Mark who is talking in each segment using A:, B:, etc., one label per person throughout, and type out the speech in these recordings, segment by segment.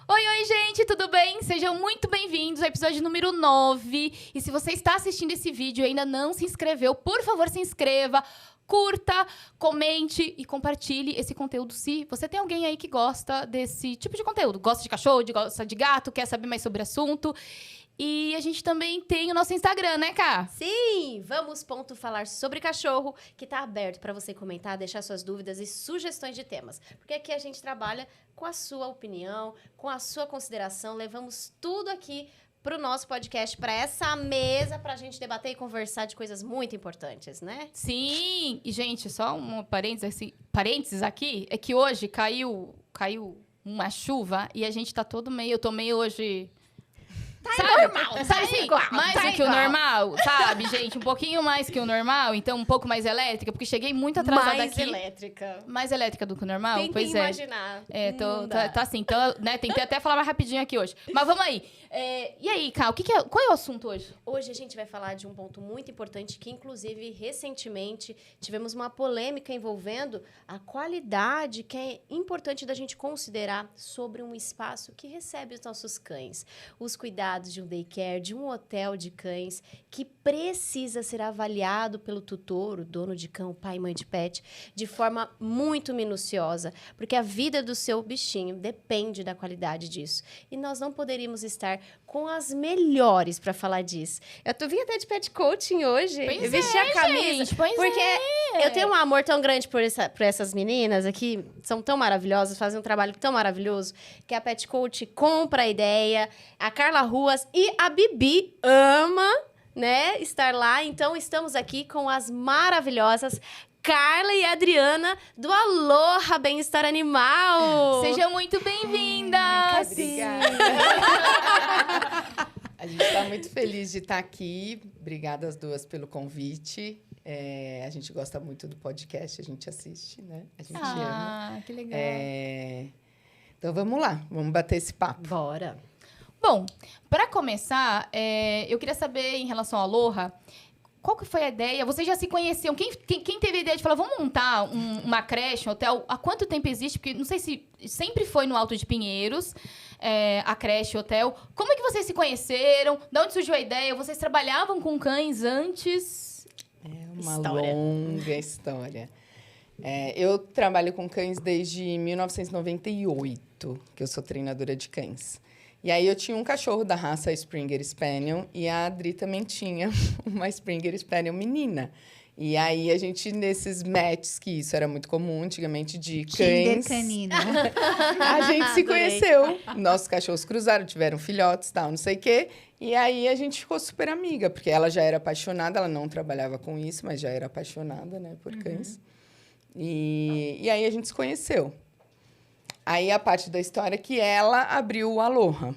A: Oi, gente, tudo bem? Sejam muito bem-vindos ao episódio número 9. E se você está assistindo esse vídeo e ainda não se inscreveu, por favor, se inscreva, curta, comente e compartilhe esse conteúdo se você tem alguém aí que gosta desse tipo de conteúdo. Gosta de cachorro, gosta de gato, quer saber mais sobre o assunto. E a gente também tem o nosso Instagram, né, Ká?
B: Sim, falar sobre cachorro, que tá aberto para você comentar, deixar suas dúvidas e sugestões de temas. Porque aqui a gente trabalha com a sua opinião, com a sua consideração, levamos tudo aqui pro nosso podcast, para essa mesa, pra gente debater e conversar de coisas muito importantes, né?
A: Sim! E, gente, só um parênteses aqui, é que hoje caiu uma chuva e a gente tá todo meio... Eu tô meio hoje...
B: Tá normal,
A: sabe assim,
B: igual,
A: mais
B: tá
A: do que o
B: igual.
A: normal, sabe, gente? Um pouquinho mais que o normal, então um pouco mais elétrica, porque cheguei muito atrasada
B: Mais
A: aqui.
B: elétrica.
A: Mais elétrica do que o normal?
B: Tentem
A: Pois
B: imaginar.
A: É,
B: Não dá.
A: tá assim, então, né, tentei até falar mais rapidinho aqui hoje. Mas vamos aí. E aí, Ká, qual é o assunto hoje?
B: Hoje a gente vai falar de um ponto muito importante que, inclusive, recentemente tivemos uma polêmica envolvendo a qualidade que é importante da gente considerar sobre um espaço que recebe os nossos cães. Os cuidados de um daycare, de um hotel de cães, que precisa ser avaliado pelo tutor, o dono de cão, pai e mãe de pet, de forma muito minuciosa, porque a vida do seu bichinho depende da qualidade disso. E nós não poderíamos estar com as melhores para falar disso. Eu vim até de pet coaching hoje. Eu vesti a camisa.
A: Gente, pois
B: porque
A: é.
B: eu tenho um amor tão grande por essas meninas aqui, são tão maravilhosas, fazem um trabalho tão maravilhoso, que a pet coach compra a ideia, a Carla Ruas e a Bibi ama, né, estar lá. Então, estamos aqui com as maravilhosas Carla e Adriana, do Aloha Bem-Estar Animal.
A: Sejam muito bem-vindas!
C: Obrigada. A gente está muito feliz de estar aqui. Obrigada às duas pelo convite. A gente gosta muito do podcast, a gente assiste, né? A gente ama.
A: Que legal.
C: Então, vamos lá. Vamos bater esse papo.
B: Bora.
A: Bom, para começar, eu queria saber, em relação à Aloha, qual que foi a ideia? Vocês já se conheciam? Quem teve a ideia de falar, vamos montar uma creche, um hotel? Há quanto tempo existe? Porque não sei se sempre foi no Alto de Pinheiros, a creche, o hotel. Como é que vocês se conheceram? De onde surgiu a ideia? Vocês trabalhavam com cães antes?
C: É uma longa história. Eu trabalho com cães desde 1998, que eu sou treinadora de cães. E aí eu tinha um cachorro da raça Springer Spaniel e a Adri também tinha uma Springer Spaniel menina. E aí a gente, nesses matches, que isso era muito comum antigamente, de cães...
D: Tinder canino.
C: A gente se conheceu. Nossos cachorros cruzaram, tiveram filhotes, tal, não sei o quê. E aí a gente ficou super amiga, porque ela já era apaixonada, ela não trabalhava com isso, mas já era apaixonada, né, por cães. E aí a gente se conheceu. Aí a parte da história é que ela abriu o Aloha.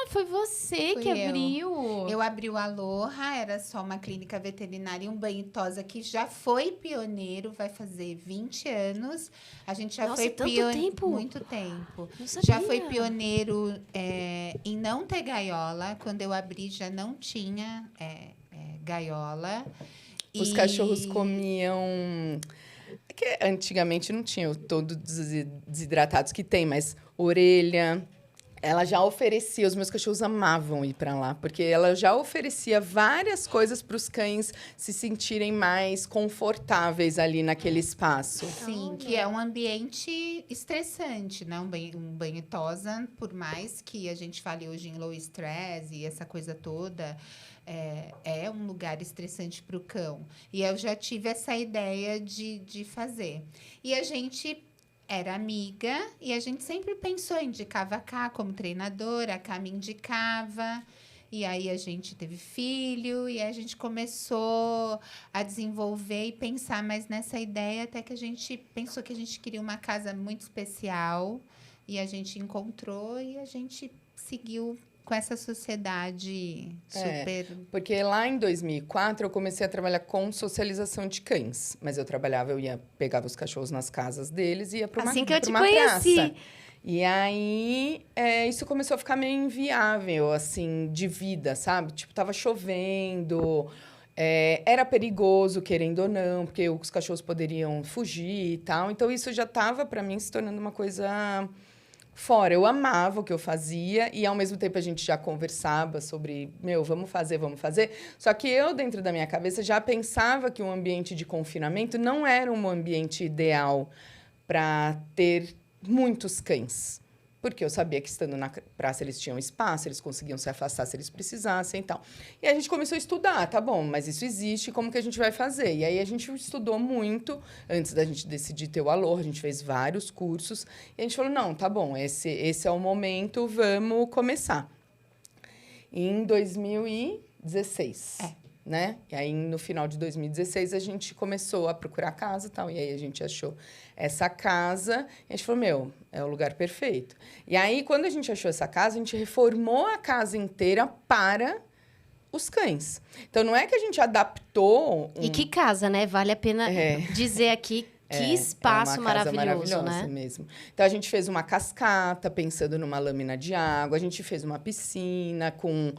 A: Foi você
D: Fui
A: que
D: eu.
A: abriu.
D: Eu abri o Aloha, era só uma clínica veterinária e um banho e tosa que já foi pioneiro, vai fazer 20 anos. A gente já
B: Nossa,
D: foi
B: tanto tempo?
D: Muito tempo.
B: Não sabia.
D: Já foi pioneiro em não ter gaiola. Quando eu abri, já não tinha gaiola.
C: Os cachorros comiam... Que antigamente não tinham todos desidratados que tem, mas orelha... Ela já oferecia, os meus cachorros amavam ir para lá, porque ela já oferecia várias coisas para os cães se sentirem mais confortáveis ali naquele espaço.
D: Sim, que é um ambiente estressante, né? Um banho e tosa, por mais que a gente fale hoje em low stress e essa coisa toda, é um lugar estressante para o cão. E eu já tive essa ideia de fazer. E a gente era amiga e a gente sempre pensou, indicava a Ká como treinadora, a Ká me indicava. E aí a gente teve filho e a gente começou a desenvolver e pensar mais nessa ideia, até que a gente pensou que a gente queria uma casa muito especial e a gente encontrou e a gente seguiu com essa sociedade super...
C: Porque lá em 2004 eu comecei a trabalhar com socialização de cães. Mas eu pegava os cachorros nas casas deles e ia para uma
B: Assim que eu te
C: uma
B: conheci.
C: praça. E aí, isso começou a ficar meio inviável, assim, de vida, sabe? Tipo, tava chovendo, era perigoso, querendo ou não, porque os cachorros poderiam fugir e tal. Então, isso já tava, para mim, se tornando uma coisa fora. Eu amava o que eu fazia e, ao mesmo tempo, a gente já conversava sobre, vamos fazer. Só que eu, dentro da minha cabeça, já pensava que um ambiente de confinamento não era um ambiente ideal para ter muitos cães. Porque eu sabia que, estando na praça, eles tinham espaço, eles conseguiam se afastar se eles precisassem e tal. E aí a gente começou a estudar, tá bom, mas isso existe, como que a gente vai fazer? E aí a gente estudou muito, antes da gente decidir ter o Aloha, a gente fez vários cursos, e a gente falou, não, tá bom, esse é o momento, vamos começar. Em 2016. Né? E aí, no final de 2016, a gente começou a procurar casa e tal. E aí, a gente achou essa casa. E a gente falou, é o lugar perfeito. E aí, quando a gente achou essa casa, a gente reformou a casa inteira para os cães. Então, não é que a gente adaptou...
B: E que casa, né? Vale a pena dizer aqui que espaço
C: uma casa
B: maravilhoso, né?
C: Mesmo. Então, a gente fez uma cascata, pensando numa lâmina de água. A gente fez uma piscina com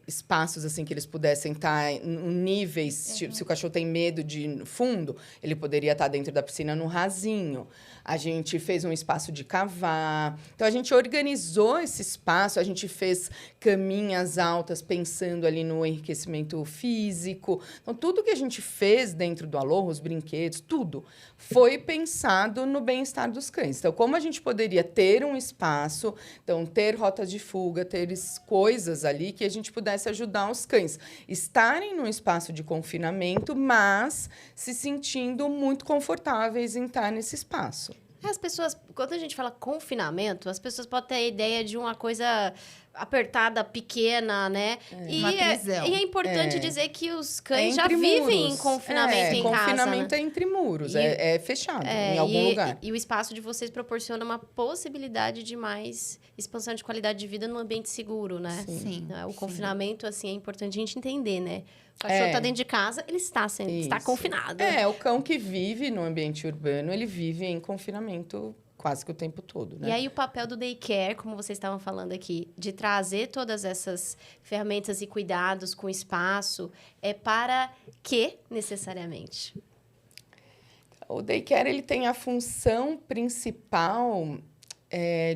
C: espaços assim que eles pudessem estar em níveis. Se o cachorro tem medo de ir no fundo, ele poderia estar dentro da piscina no rasinho. A gente fez um espaço de cavar. Então, a gente organizou esse espaço. A gente fez caminhas altas pensando ali no enriquecimento físico. Então, tudo que a gente fez dentro do Aloha, os brinquedos, tudo, foi pensado no bem-estar dos cães. Então, como a gente poderia ter um espaço, então, ter rotas de fuga, ter coisas ali que a gente pudesse ajudar os cães estarem num espaço de confinamento, mas se sentindo muito confortáveis em estar nesse espaço.
B: As pessoas, quando a gente fala confinamento, as pessoas podem ter a ideia de uma coisa apertada, pequena, né?
D: Uma prisão.
B: E é importante dizer que os cães já vivem em confinamento em casa.
C: Confinamento
B: né?
C: é entre muros, é fechado em algum lugar.
B: E o espaço de vocês proporciona uma possibilidade de mais expansão de qualidade de vida num ambiente seguro, né?
D: Sim.
B: O confinamento, assim, é importante a gente entender, né? O cachorro está dentro de casa, ele está confinado.
C: O cão que vive no ambiente urbano, ele vive em confinamento quase que o tempo todo, né?
B: E aí o papel do daycare, como vocês estavam falando aqui, de trazer todas essas ferramentas e cuidados com o espaço, é para que necessariamente?
C: O daycare, ele tem a função principal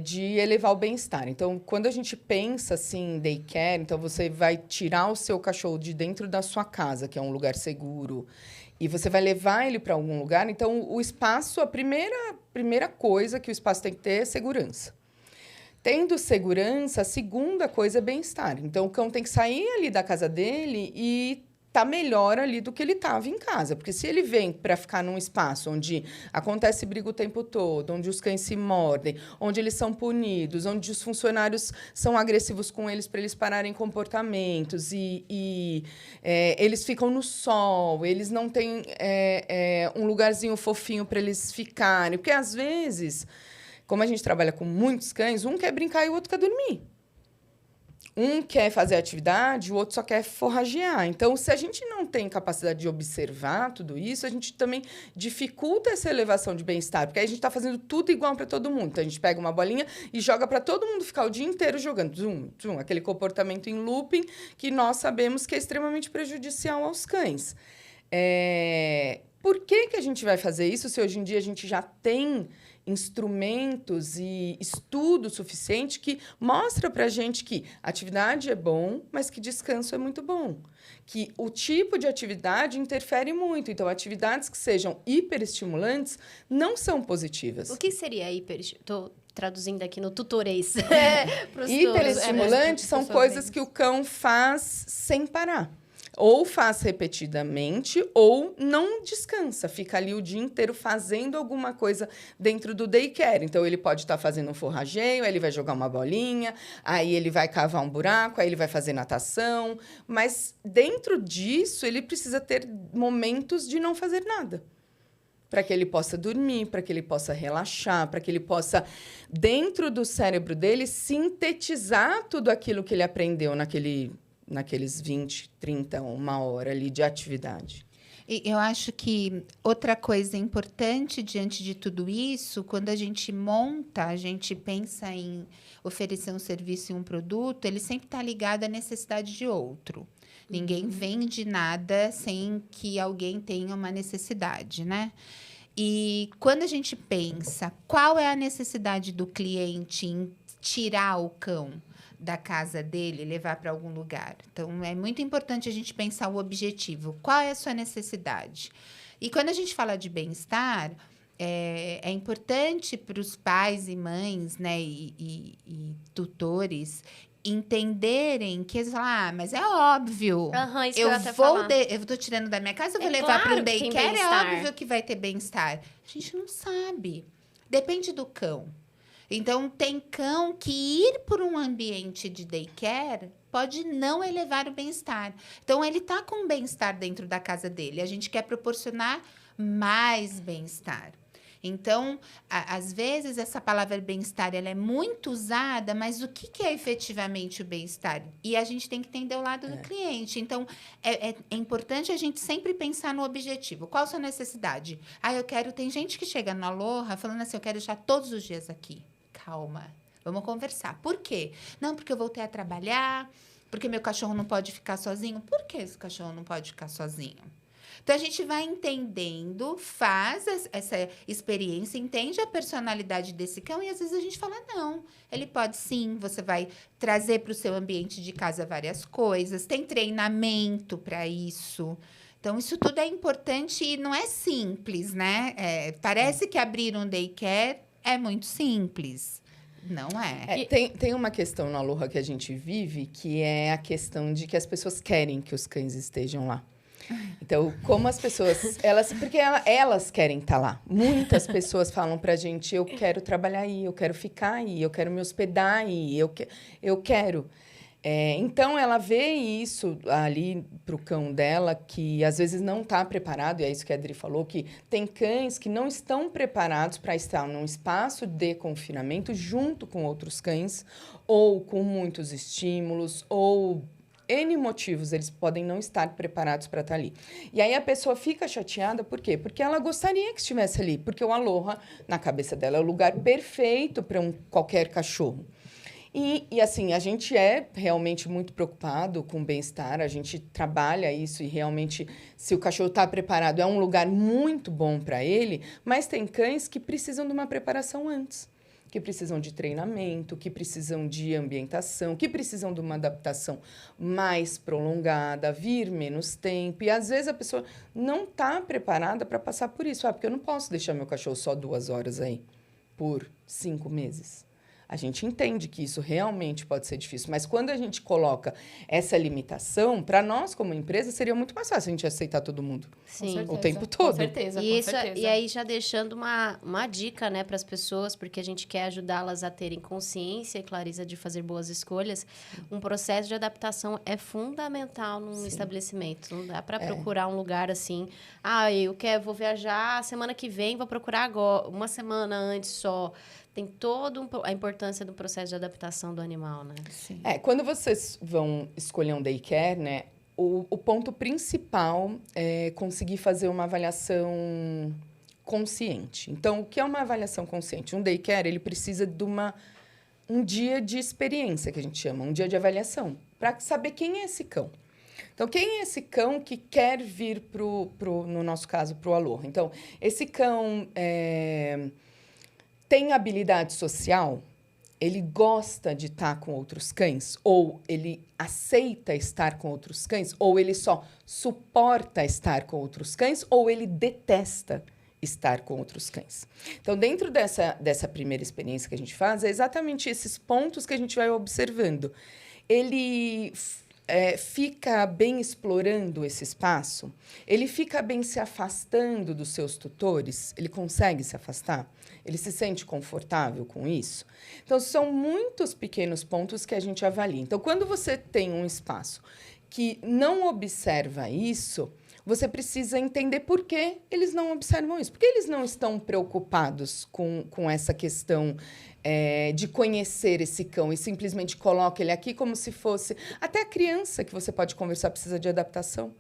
C: de elevar o bem-estar. Então, quando a gente pensa assim em daycare, então você vai tirar o seu cachorro de dentro da sua casa, que é um lugar seguro, e você vai levar ele para algum lugar. Então, o espaço, a primeira coisa que o espaço tem que ter é segurança. Tendo segurança, a segunda coisa é bem-estar. Então, o cão tem que sair ali da casa dele e tá melhor ali do que ele estava em casa. Porque se ele vem para ficar num espaço onde acontece briga o tempo todo, onde os cães se mordem, onde eles são punidos, onde os funcionários são agressivos com eles para eles pararem comportamentos e eles ficam no sol, eles não têm um lugarzinho fofinho para eles ficarem. Porque, às vezes, como a gente trabalha com muitos cães, um quer brincar e o outro quer dormir. Um quer fazer atividade, o outro só quer forragear. Então, se a gente não tem capacidade de observar tudo isso, a gente também dificulta essa elevação de bem-estar, porque aí a gente está fazendo tudo igual para todo mundo. Então, a gente pega uma bolinha e joga para todo mundo ficar o dia inteiro jogando. Zum, zum, aquele comportamento em looping que nós sabemos que é extremamente prejudicial aos cães. Por que a gente vai fazer isso se hoje em dia a gente já tem instrumentos e estudo suficiente que mostra para a gente que atividade é bom, mas que descanso é muito bom. Que o tipo de atividade interfere muito. Então, atividades que sejam hiperestimulantes não são positivas.
B: O que seria Estou traduzindo aqui no tutorês.
C: Hiperestimulantes são coisas que o cão faz sem parar. Ou faz repetidamente, ou não descansa. Fica ali o dia inteiro fazendo alguma coisa dentro do daycare. Então, ele pode estar fazendo um forrageio, aí ele vai jogar uma bolinha, aí ele vai cavar um buraco, aí ele vai fazer natação. Mas, dentro disso, ele precisa ter momentos de não fazer nada. Para que ele possa dormir, para que ele possa relaxar, para que ele possa, dentro do cérebro dele, sintetizar tudo aquilo que ele aprendeu naqueles 20, 30, uma hora ali de atividade.
D: E eu acho que outra coisa importante diante de tudo isso, quando a gente monta, a gente pensa em oferecer um serviço e um produto, ele sempre está ligado à necessidade de outro. Ninguém vende nada sem que alguém tenha uma necessidade, né? E quando a gente pensa qual é a necessidade do cliente em tirar o cão da casa dele, levar para algum lugar. Então, é muito importante a gente pensar o objetivo. Qual é a sua necessidade? E quando a gente fala de bem-estar, é importante para os pais e mães, né, e tutores entenderem que eles falam, mas é óbvio.
B: Aham, isso que eu ia até falar.
D: Eu tô tirando da minha casa, eu vou
B: É
D: levar para
B: claro
D: um
B: que tem
D: daycare, é
B: bem-estar.
D: óbvio que vai ter bem-estar. A gente não sabe. Depende do cão. Então, tem cão que ir por um ambiente de daycare pode não elevar o bem-estar. Então, ele está com bem-estar dentro da casa dele. A gente quer proporcionar mais bem-estar. Então, às vezes, essa palavra bem-estar ela é muito usada, mas o que é efetivamente o bem-estar? E a gente tem que entender o lado do cliente. Então, é importante a gente sempre pensar no objetivo. Qual a sua necessidade? Tem gente que chega no Aloha falando assim, eu quero deixar todos os dias aqui. Calma, vamos conversar. Por quê? Não, porque eu voltei a trabalhar, porque meu cachorro não pode ficar sozinho. Por que esse cachorro não pode ficar sozinho? Então, a gente vai entendendo, faz essa experiência, entende a personalidade desse cão e, às vezes, a gente fala, não, ele pode sim, você vai trazer para o seu ambiente de casa várias coisas, tem treinamento para isso. Então, isso tudo é importante e não é simples, né? Parece que abrir um daycare é muito simples. Não é.
C: Tem uma questão na Aloha que a gente vive, que é a questão de que as pessoas querem que os cães estejam lá. Então, como as pessoas... Porque elas querem estar lá. Muitas pessoas falam pra gente, eu quero trabalhar aí, eu quero ficar aí, eu quero me hospedar aí, eu quero. Então, ela vê isso ali pro cão dela, que às vezes não está preparado, e é isso que a Adri falou, que tem cães que não estão preparados para estar num espaço de confinamento junto com outros cães, ou com muitos estímulos, ou N motivos, eles podem não estar preparados para estar ali. E aí a pessoa fica chateada, por quê? Porque ela gostaria que estivesse ali, porque o Aloha, na cabeça dela, é o lugar perfeito para qualquer cachorro. E, assim, a gente é realmente muito preocupado com o bem-estar, a gente trabalha isso e realmente, se o cachorro está preparado, é um lugar muito bom para ele, mas tem cães que precisam de uma preparação antes, que precisam de treinamento, que precisam de ambientação, que precisam de uma adaptação mais prolongada, vir menos tempo. E, às vezes, a pessoa não está preparada para passar por isso. Porque eu não posso deixar meu cachorro só 2 horas aí por 5 meses. A gente entende que isso realmente pode ser difícil, mas quando a gente coloca essa limitação, para nós, como empresa, seria muito mais fácil a gente aceitar todo mundo.
B: Sim.
C: O tempo todo.
A: Com certeza,
B: E,
A: com certeza.
B: e aí, já deixando uma dica, né, para as pessoas, porque a gente quer ajudá-las a terem consciência e clareza de fazer boas escolhas, um processo de adaptação é fundamental num estabelecimento. Não dá para procurar um lugar assim, vou viajar semana que vem, vou procurar agora, uma semana antes só. Tem toda a importância do processo de adaptação do animal, né?
D: Sim.
C: Quando vocês vão escolher um daycare, né, o ponto principal é conseguir fazer uma avaliação consciente. Então, o que é uma avaliação consciente? Um daycare, ele precisa de um dia de experiência, que a gente chama, um dia de avaliação, para saber quem é esse cão. Então, quem é esse cão que quer vir, no nosso caso, para o Aloha? Então, esse cão tem habilidade social? Ele gosta de estar com outros cães? Ou ele aceita estar com outros cães? Ou ele só suporta estar com outros cães? Ou ele detesta estar com outros cães? Então, dentro dessa primeira experiência que a gente faz, é exatamente esses pontos que a gente vai observando. Ele fica bem explorando esse espaço? Ele fica bem se afastando dos seus tutores? Ele consegue se afastar? Ele se sente confortável com isso? Então, são muitos pequenos pontos que a gente avalia. Então, quando você tem um espaço que não observa isso, você precisa entender por que eles não observam isso. Por que eles não estão preocupados com essa questão de conhecer esse cão e simplesmente coloca ele aqui como se fosse... Até a criança que você pode conversar precisa de adaptação.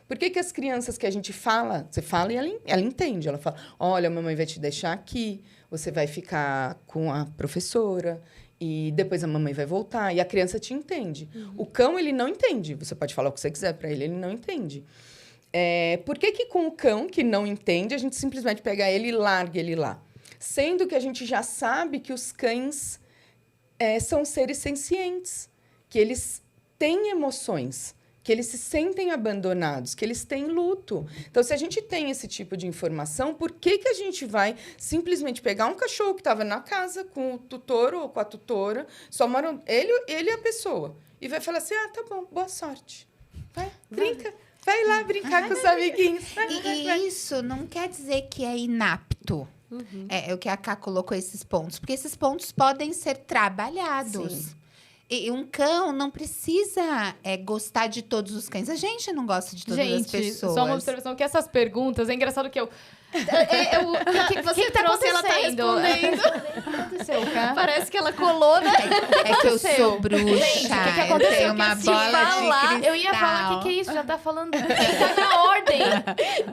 C: Por que as crianças que a gente fala, você fala e ela entende. Ela fala, olha, a mamãe vai te deixar aqui, você vai ficar com a professora e depois a mamãe vai voltar. E a criança te entende. O cão, ele não entende. Você pode falar o que você quiser para ele, ele não entende. Por que com o cão, que não entende, a gente simplesmente pega ele e larga ele lá? Sendo que a gente já sabe que os cães são seres sencientes, que eles têm emoções, que eles se sentem abandonados, que eles têm luto. Então, se a gente tem esse tipo de informação, por que a gente vai simplesmente pegar um cachorro que estava na casa com o tutor ou com a tutora, só moram ele e a pessoa, e vai falar assim, tá bom, boa sorte. Vai, brinca. Vai lá brincar com os amiguinhos.
D: E isso não quer dizer que é inapto. É o que a Ká colocou esses pontos. Porque esses pontos podem ser trabalhados.
C: Sim.
D: E um cão não precisa gostar de todos os cães. A gente não gosta de todas as pessoas.
A: Só uma observação, que essas perguntas, é engraçado que eu... O que
B: Você
A: tá
B: trouxe, ela tá
A: acontecendo?
B: respondendo.
A: O que aconteceu, Ká?
B: Parece que ela colou, né?
D: É que eu sou bruxa.
A: Gente, o que aconteceu?
D: Eu tenho uma
A: Se
D: bola
A: falar,
D: de cristal.
A: eu ia falar, o que é isso? Já tá falando... Tá na ordem.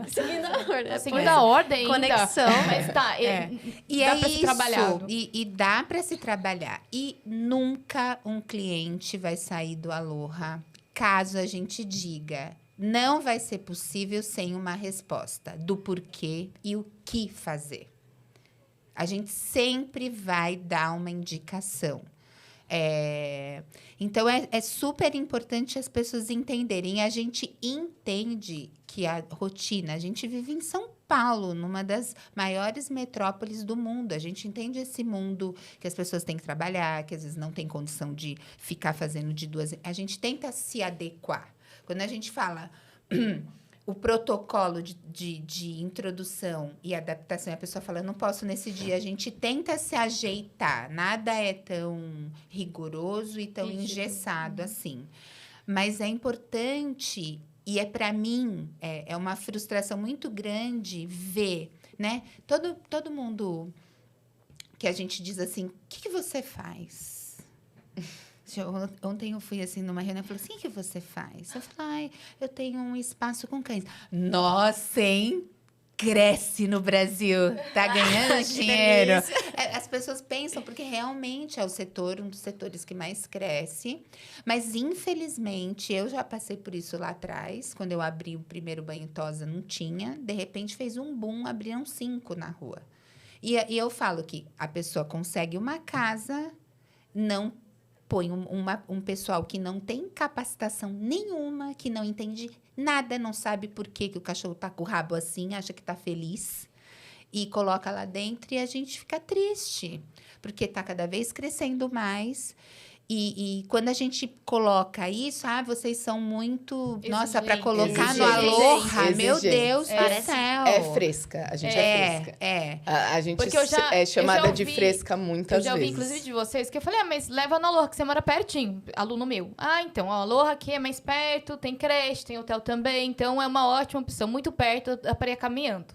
B: Seguindo a ordem.
A: Seguindo a ordem ainda.
B: Conexão.
A: Mas tá,
D: E
A: dá
D: é
A: pra se
D: isso.
A: trabalhar.
D: E dá para se trabalhar. E nunca um cliente vai sair do Aloha caso a gente diga... Não vai ser possível sem uma resposta do porquê e o que fazer. A gente sempre vai dar uma indicação. Então, é super importante as pessoas entenderem. A gente entende que a rotina... A gente vive em São Paulo, numa das maiores metrópoles do mundo. A gente entende esse mundo que as pessoas têm que trabalhar, que às vezes não tem condição de ficar fazendo de duas... A gente tenta se adequar. Quando a gente fala o protocolo de introdução e adaptação, e a pessoa fala, não posso nesse dia, a gente tenta se ajeitar. Nada é tão rigoroso e tão engessado assim. Mas é importante, e para mim, é uma frustração muito grande ver, né? Todo mundo que a gente diz assim, o que você faz? Ontem eu fui assim numa reunião e falei assim, o que você faz? Eu falei, eu tenho um espaço com cães. Nossa, hein? Cresce no Brasil, tá ganhando dinheiro. As pessoas pensam, porque realmente é um dos setores que mais cresce. Mas, infelizmente, eu já passei por isso lá atrás. Quando eu abri o primeiro banho tosa, não tinha. De repente, fez um boom, abriram 5 na rua. E eu falo que a pessoa consegue uma casa, não põe um pessoal que não tem capacitação nenhuma, que não entende nada, não sabe por que o cachorro tá com o rabo assim, acha que tá feliz, e coloca lá dentro e a gente fica triste, porque tá cada vez crescendo mais. E quando a gente coloca isso, vocês são muito... Nossa, para colocar no Aloha, meu Deus do céu.
C: É fresca, a gente é fresca. A gente é chamada de fresca muitas vezes.
A: Eu já ouvi, inclusive, de vocês, que eu falei, mas leva no Aloha, que você mora pertinho, aluno meu. Então, a Aloha aqui é mais perto, tem creche, tem hotel também, então é uma ótima opção, muito perto, dá para ir caminhando.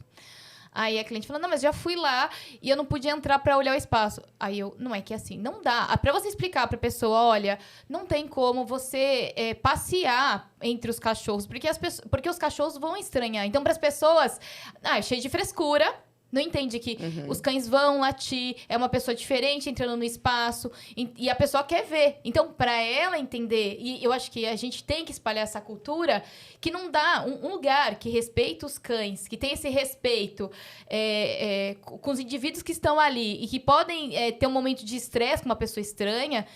A: Aí a cliente falou, não, mas já fui lá e eu não podia entrar para olhar o espaço. Aí eu, não é que assim, não dá. Para você explicar para a pessoa, olha, não tem como você passear entre os cachorros, porque os cachorros vão estranhar. Então, para as pessoas, é cheio de frescura. Não entende que os cães vão latir, é uma pessoa diferente entrando no espaço, e a pessoa quer ver. Então, para ela entender, e eu acho que a gente tem que espalhar essa cultura, que não dá um lugar que respeita os cães, que tem esse respeito com os indivíduos que estão ali, e que podem ter um momento de estresse com uma pessoa estranha.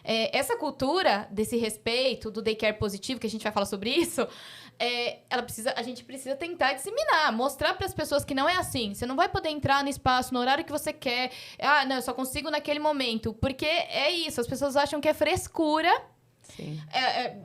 A: Essa cultura desse respeito, do daycare positivo, que a gente vai falar sobre isso, a gente precisa tentar disseminar, mostrar para as pessoas que não é assim. Você não vai poder entrar no espaço no horário que você quer. Não, eu só consigo naquele momento. Porque é isso, as pessoas acham que é frescura.
C: Sim.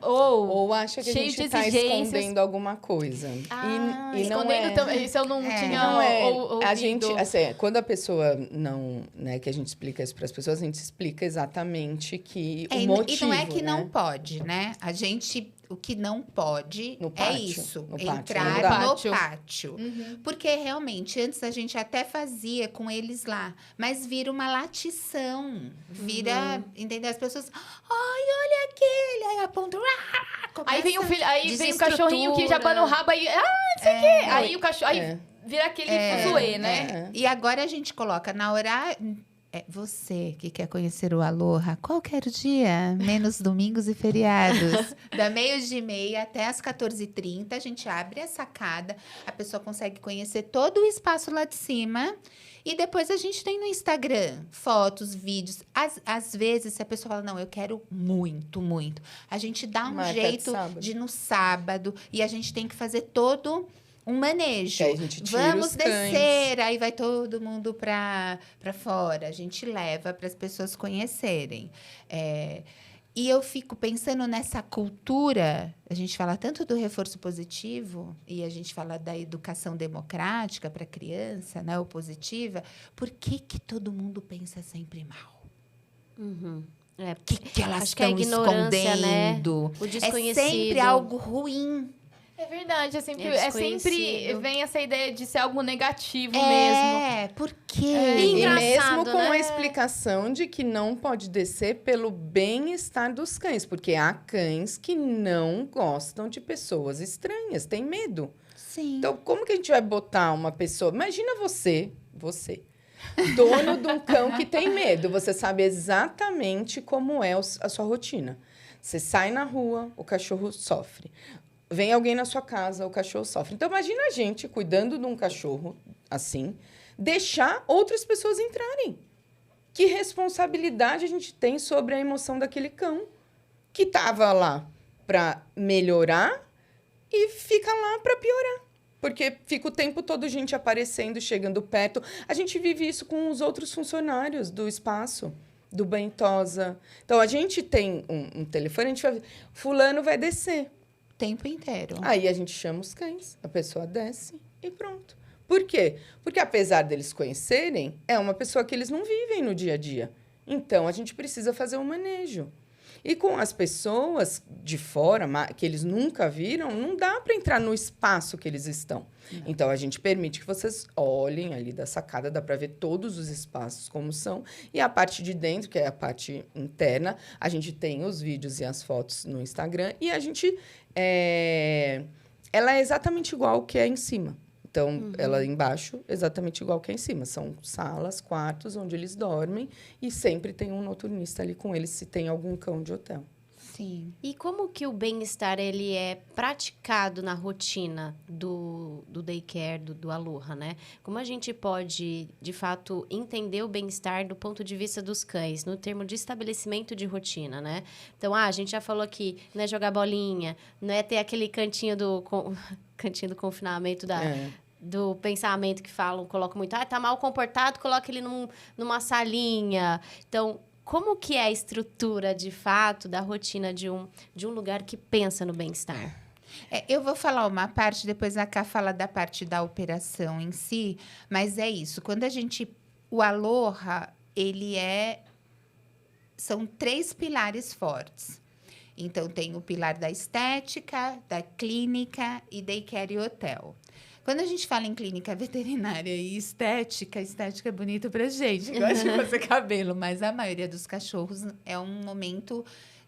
A: Ou
C: acha que a gente está escondendo alguma coisa. E não
A: escondendo também. Isso eu não tinha
C: não
A: ouvido.
C: A gente, assim, quando a pessoa não... Né, que a gente explica isso para as pessoas, a gente explica exatamente que o motivo...
D: E não é que
C: né?
D: não pode, né? A gente... O que não pode
C: pátio,
D: é isso,
C: no pátio,
D: entrar no pátio.
A: Uhum.
D: Porque, realmente, antes a gente até fazia com eles lá, mas vira uma latição, entendeu? As pessoas, ai, olha aquele, aí apontam,
A: aí vem o filho, aí vem o cachorrinho que já bana o rabo, aí, não sei o quê. Aí o cachorro, aí vira aquele fuzuê, né?
D: E agora a gente coloca na hora... É você que quer conhecer o Aloha qualquer dia, menos domingos e feriados. Da 12h30 até as 14h30, a gente abre a sacada, a pessoa consegue conhecer todo o espaço lá de cima. E depois a gente tem no Instagram fotos, vídeos. Às vezes, se a pessoa fala, não, eu quero muito, muito. A gente dá um
C: Marca de
D: jeito
C: sábado.
D: de ir no sábado. E a gente tem que fazer todo um manejo.
C: Que aí a gente tira
D: Vamos
C: os cães.
D: descer, aí vai todo mundo para fora. A gente leva para as pessoas conhecerem. E eu fico pensando nessa cultura, a gente fala tanto do reforço positivo e a gente fala da educação democrática para a criança, né, ou positiva, por que todo mundo pensa sempre mal?
B: É,
D: O que elas
B: acho que a
D: estão
B: ignorância, né?
D: escondendo?
B: O
D: É
B: desconhecido.
D: sempre algo ruim.
A: É verdade, é sempre
B: desconhecido.
A: vem essa ideia de ser algo negativo mesmo.
D: Por quê?
C: E mesmo
B: Engraçado,
C: com
B: né?
C: a explicação de que não pode descer pelo bem-estar dos cães, porque há cães que não gostam de pessoas estranhas, têm medo.
D: Sim.
C: Então, como que a gente vai botar uma pessoa... Imagina você, dono de um cão que tem medo. Você sabe exatamente como é a sua rotina. Você sai na rua, o cachorro sofre. Vem alguém na sua casa, o cachorro sofre. Então, imagina a gente cuidando de um cachorro assim, deixar outras pessoas entrarem. Que responsabilidade a gente tem sobre a emoção daquele cão que estava lá para melhorar e fica lá para piorar. Porque fica o tempo todo gente aparecendo, chegando perto. A gente vive isso com os outros funcionários do espaço, do Bentosa. Então, a gente tem um telefone, a gente vai... Fulano vai descer.
D: Tempo inteiro.
C: Aí a gente chama os cães, a pessoa desce e pronto. Por quê? Porque apesar deles conhecerem, é uma pessoa que eles não vivem no dia a dia. Então, a gente precisa fazer um manejo. E com as pessoas de fora, que eles nunca viram, não dá para entrar no espaço que eles estão. Não. Então, a gente permite que vocês olhem ali da sacada, dá para ver todos os espaços como são. E a parte de dentro, que é a parte interna, a gente tem os vídeos e as fotos no Instagram. E a gente... ela é exatamente igual ao que é em cima. Então, ela embaixo, exatamente igual que é em cima. São salas, quartos, onde eles dormem. E sempre tem um noturnista ali com eles, se tem algum cão de hotel.
D: Sim.
B: E como que o bem-estar ele é praticado na rotina do daycare, do Aloha, né? Como a gente pode, de fato, entender o bem-estar do ponto de vista dos cães, no termo de estabelecimento de rotina, né? Então, a gente já falou aqui, não é jogar bolinha, não é ter aquele cantinho do confinamento do pensamento que falam, colocam muito, tá mal comportado, coloca ele numa salinha. Então, como que é a estrutura, de fato, da rotina de um lugar que pensa no bem-estar?
D: Eu vou falar uma parte, depois a Ká fala da parte da operação em si, mas é isso. Quando o Aloha, são 3 pilares fortes. Então, tem o pilar da estética, da clínica e daycare e hotel. Quando a gente fala em clínica veterinária e estética é bonito pra gente, gosta de fazer cabelo, mas a maioria dos cachorros é um momento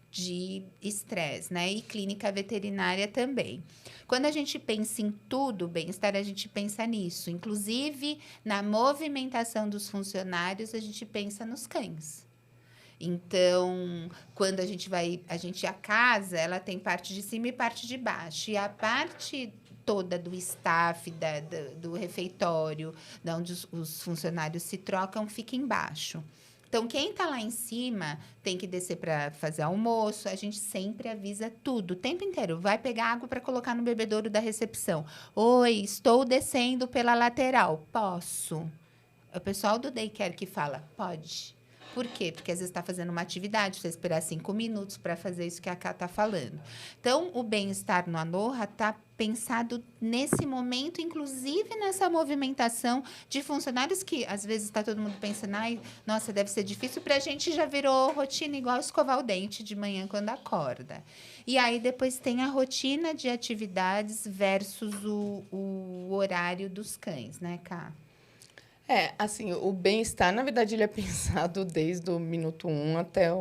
D: de estresse, né? E clínica veterinária também. Quando a gente pensa em tudo, bem-estar, a gente pensa nisso. Inclusive, na movimentação dos funcionários, a gente pensa nos cães. Então, quando a casa, ela tem parte de cima e parte de baixo. E a parte toda do staff, do refeitório, onde os funcionários se trocam, fica embaixo. Então, quem está lá em cima tem que descer para fazer almoço. A gente sempre avisa tudo, o tempo inteiro. Vai pegar água para colocar no bebedouro da recepção. Oi, estou descendo pela lateral. Posso? É o pessoal do daycare que fala, pode. Por quê? Porque às vezes está fazendo uma atividade, precisa esperar 5 minutos para fazer isso que a Ká está falando. Então, o bem-estar no Aloha está pensado nesse momento, inclusive nessa movimentação de funcionários que, às vezes, está todo mundo pensando, ai, nossa, deve ser difícil, para a gente já virou rotina igual escovar o dente de manhã quando acorda. E aí, depois tem a rotina de atividades versus o horário dos cães, né, Ká?
C: Assim, o bem-estar, na verdade, ele é pensado desde o minuto 1 até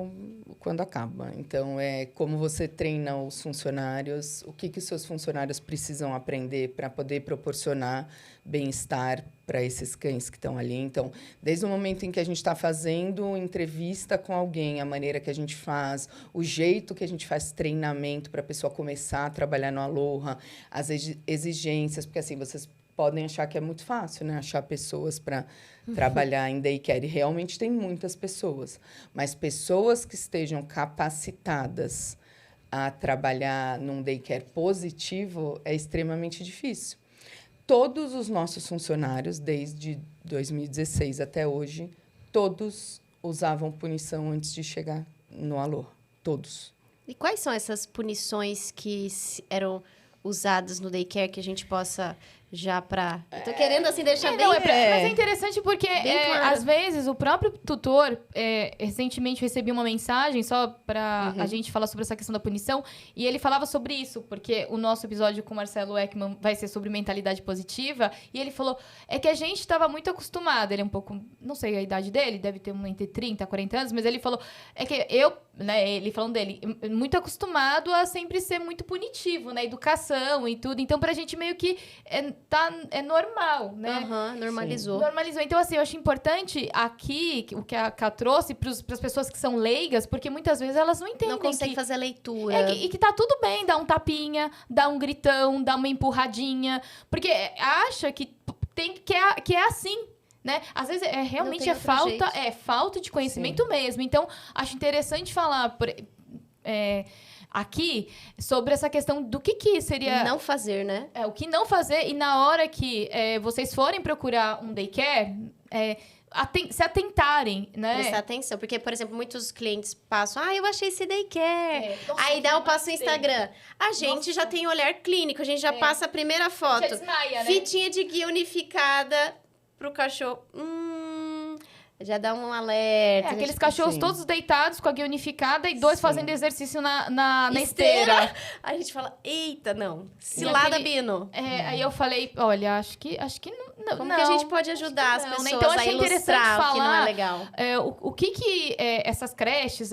C: quando acaba. Então, é como você treina os funcionários, o que os seus funcionários precisam aprender para poder proporcionar bem-estar para esses cães que estão ali. Então, desde o momento em que a gente está fazendo entrevista com alguém, a maneira que a gente faz, o jeito que a gente faz treinamento para a pessoa começar a trabalhar no Aloha, as exigências, porque assim, vocês podem achar que é muito fácil, né? Achar pessoas para trabalhar em daycare. E realmente tem muitas pessoas. Mas pessoas que estejam capacitadas a trabalhar num daycare positivo é extremamente difícil. Todos os nossos funcionários, desde 2016 até hoje, todos usavam punição antes de chegar no Aloha. Todos.
B: E quais são essas punições que eram usadas no daycare que a gente possa já para... Tô querendo, assim, deixar bem...
A: Não, mas é interessante porque,
B: claro.
A: às vezes, o próprio tutor... recentemente, recebi uma mensagem só para a gente falar sobre essa questão da punição. E ele falava sobre isso, porque o nosso episódio com o Marcelo Ekman vai ser sobre mentalidade positiva. E ele falou, é que a gente estava muito acostumado. Ele é um pouco... Não sei a idade dele, deve ter entre 30 e 40 anos. Mas ele falou, é que eu... Né, ele falando dele, muito acostumado a sempre ser muito punitivo, né? Educação e tudo. Então, pra gente meio que é normal, né?
B: Normalizou.
A: Sim. Normalizou. Então, assim, eu acho importante aqui, o que a Ká trouxe para as pessoas que são leigas, porque muitas vezes elas não entendem.
B: Não conseguem fazer a leitura.
A: E que tá tudo bem dar um tapinha, dar um gritão, dar uma empurradinha. Porque acha que é assim. Né? Às vezes realmente falta de conhecimento mesmo. Então, acho interessante falar aqui sobre essa questão do que seria...
B: Não fazer, né?
A: O que não fazer. E na hora que vocês forem procurar um daycare, se atentarem, né?
B: Prestar atenção. Porque, por exemplo, muitos clientes passam... eu achei esse daycare. Aí eu passo o Instagram. A gente já tem olhar clínico. A gente já passa a primeira foto.
A: Já desmaia, né?
B: Fitinha de guia unificada pro cachorro. Já dá um alerta.
A: Aqueles cachorros todos deitados com a guia unificada e dois fazendo exercício na esteira.
B: A gente fala, eita, não. Cilada, Bino.
A: Aí eu falei, olha, acho que não.
B: Como que a gente pode ajudar as pessoas
A: então,
B: a ilustrar
A: falar,
B: o que não é legal?
A: O que essas creches,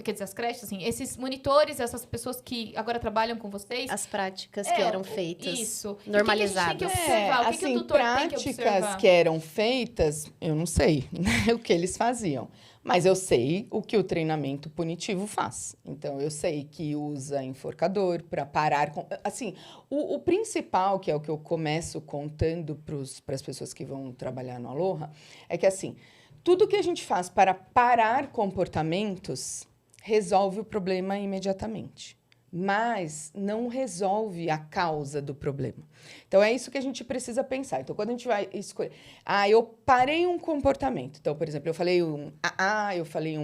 A: quer dizer, as creches, assim, esses monitores, essas pessoas que agora trabalham com vocês...
B: As práticas que eram feitas.
A: Isso.
B: Normalizadas.
A: O que a gente tem que observar? O que o tutor tem que observar?
C: Práticas que eram feitas, eu não sei, né, o que eles faziam. Mas eu sei o que o treinamento punitivo faz. Então, eu sei que usa enforcador para parar com... Assim, o principal, que é o que eu começo contando para as pessoas que vão trabalhar no Aloha, é que, assim, tudo que a gente faz para parar comportamentos resolve o problema imediatamente. Mas não resolve a causa do problema. Então, é isso que a gente precisa pensar. Então, quando a gente vai escolher... eu parei um comportamento. Então, por exemplo, eu falei eu falei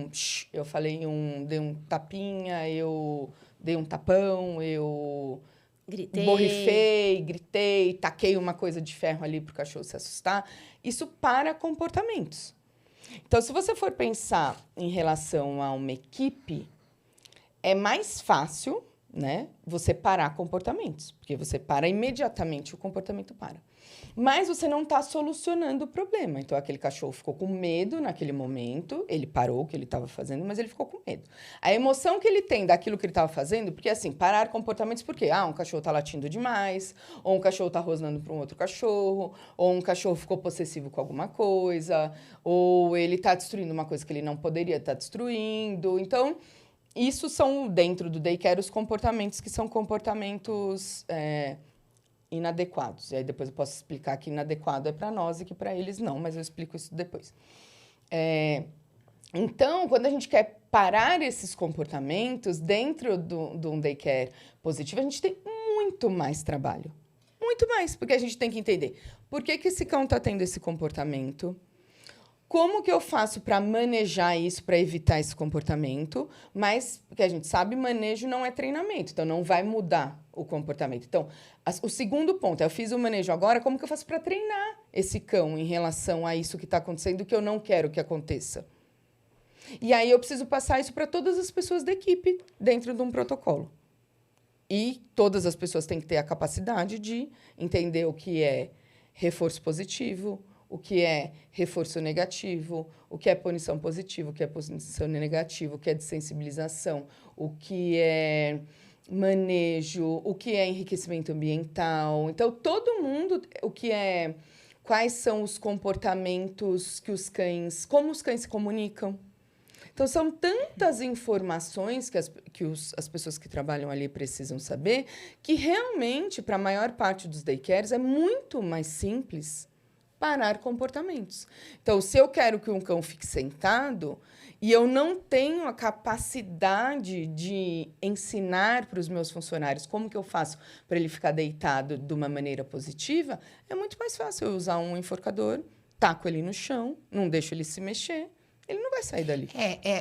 C: eu falei dei um tapinha, eu dei um tapão, eu...
B: Gritei.
C: Borrifei, gritei, taquei uma coisa de ferro ali para o cachorro se assustar. Isso para comportamentos. Então, se você for pensar em relação a uma equipe, é mais fácil... né? Você parar comportamentos, porque você para imediatamente, o comportamento para. Mas você não está solucionando o problema. Então, aquele cachorro ficou com medo naquele momento, ele parou o que ele estava fazendo, mas ele ficou com medo. A emoção que ele tem daquilo que ele estava fazendo, porque assim, parar comportamentos por quê? Um cachorro está latindo demais, ou um cachorro está rosnando para um outro cachorro, ou um cachorro ficou possessivo com alguma coisa, ou ele está destruindo uma coisa que ele não poderia estar destruindo. Então, isso são, dentro do daycare, os comportamentos que são comportamentos inadequados. E aí depois eu posso explicar que inadequado é para nós e que para eles não, mas eu explico isso depois. Então, quando a gente quer parar esses comportamentos dentro de um daycare positivo, a gente tem muito mais trabalho. Muito mais, porque a gente tem que entender por que esse cão está tendo esse comportamento. Como que eu faço para manejar isso, para evitar esse comportamento? Mas, porque a gente sabe, manejo não é treinamento, então não vai mudar o comportamento. Então, o segundo ponto, eu fiz o manejo agora, como que eu faço para treinar esse cão em relação a isso que está acontecendo, que eu não quero que aconteça? E aí eu preciso passar isso para todas as pessoas da equipe dentro de um protocolo. E todas as pessoas têm que ter a capacidade de entender o que é reforço positivo, o que é reforço negativo, o que é punição positiva, o que é punição negativa, o que é desensibilização, o que é manejo, o que é enriquecimento ambiental. Então, todo mundo, quais são os comportamentos que os cães, como os cães se comunicam. Então, são tantas informações que as pessoas que trabalham ali precisam saber, que realmente, para a maior parte dos daycares, é muito mais simples parar comportamentos. Então, se eu quero que um cão fique sentado e eu não tenho a capacidade de ensinar para os meus funcionários como que eu faço para ele ficar deitado de uma maneira positiva, é muito mais fácil eu usar um enforcador, taco ele no chão, não deixo ele se mexer, ele não vai sair dali.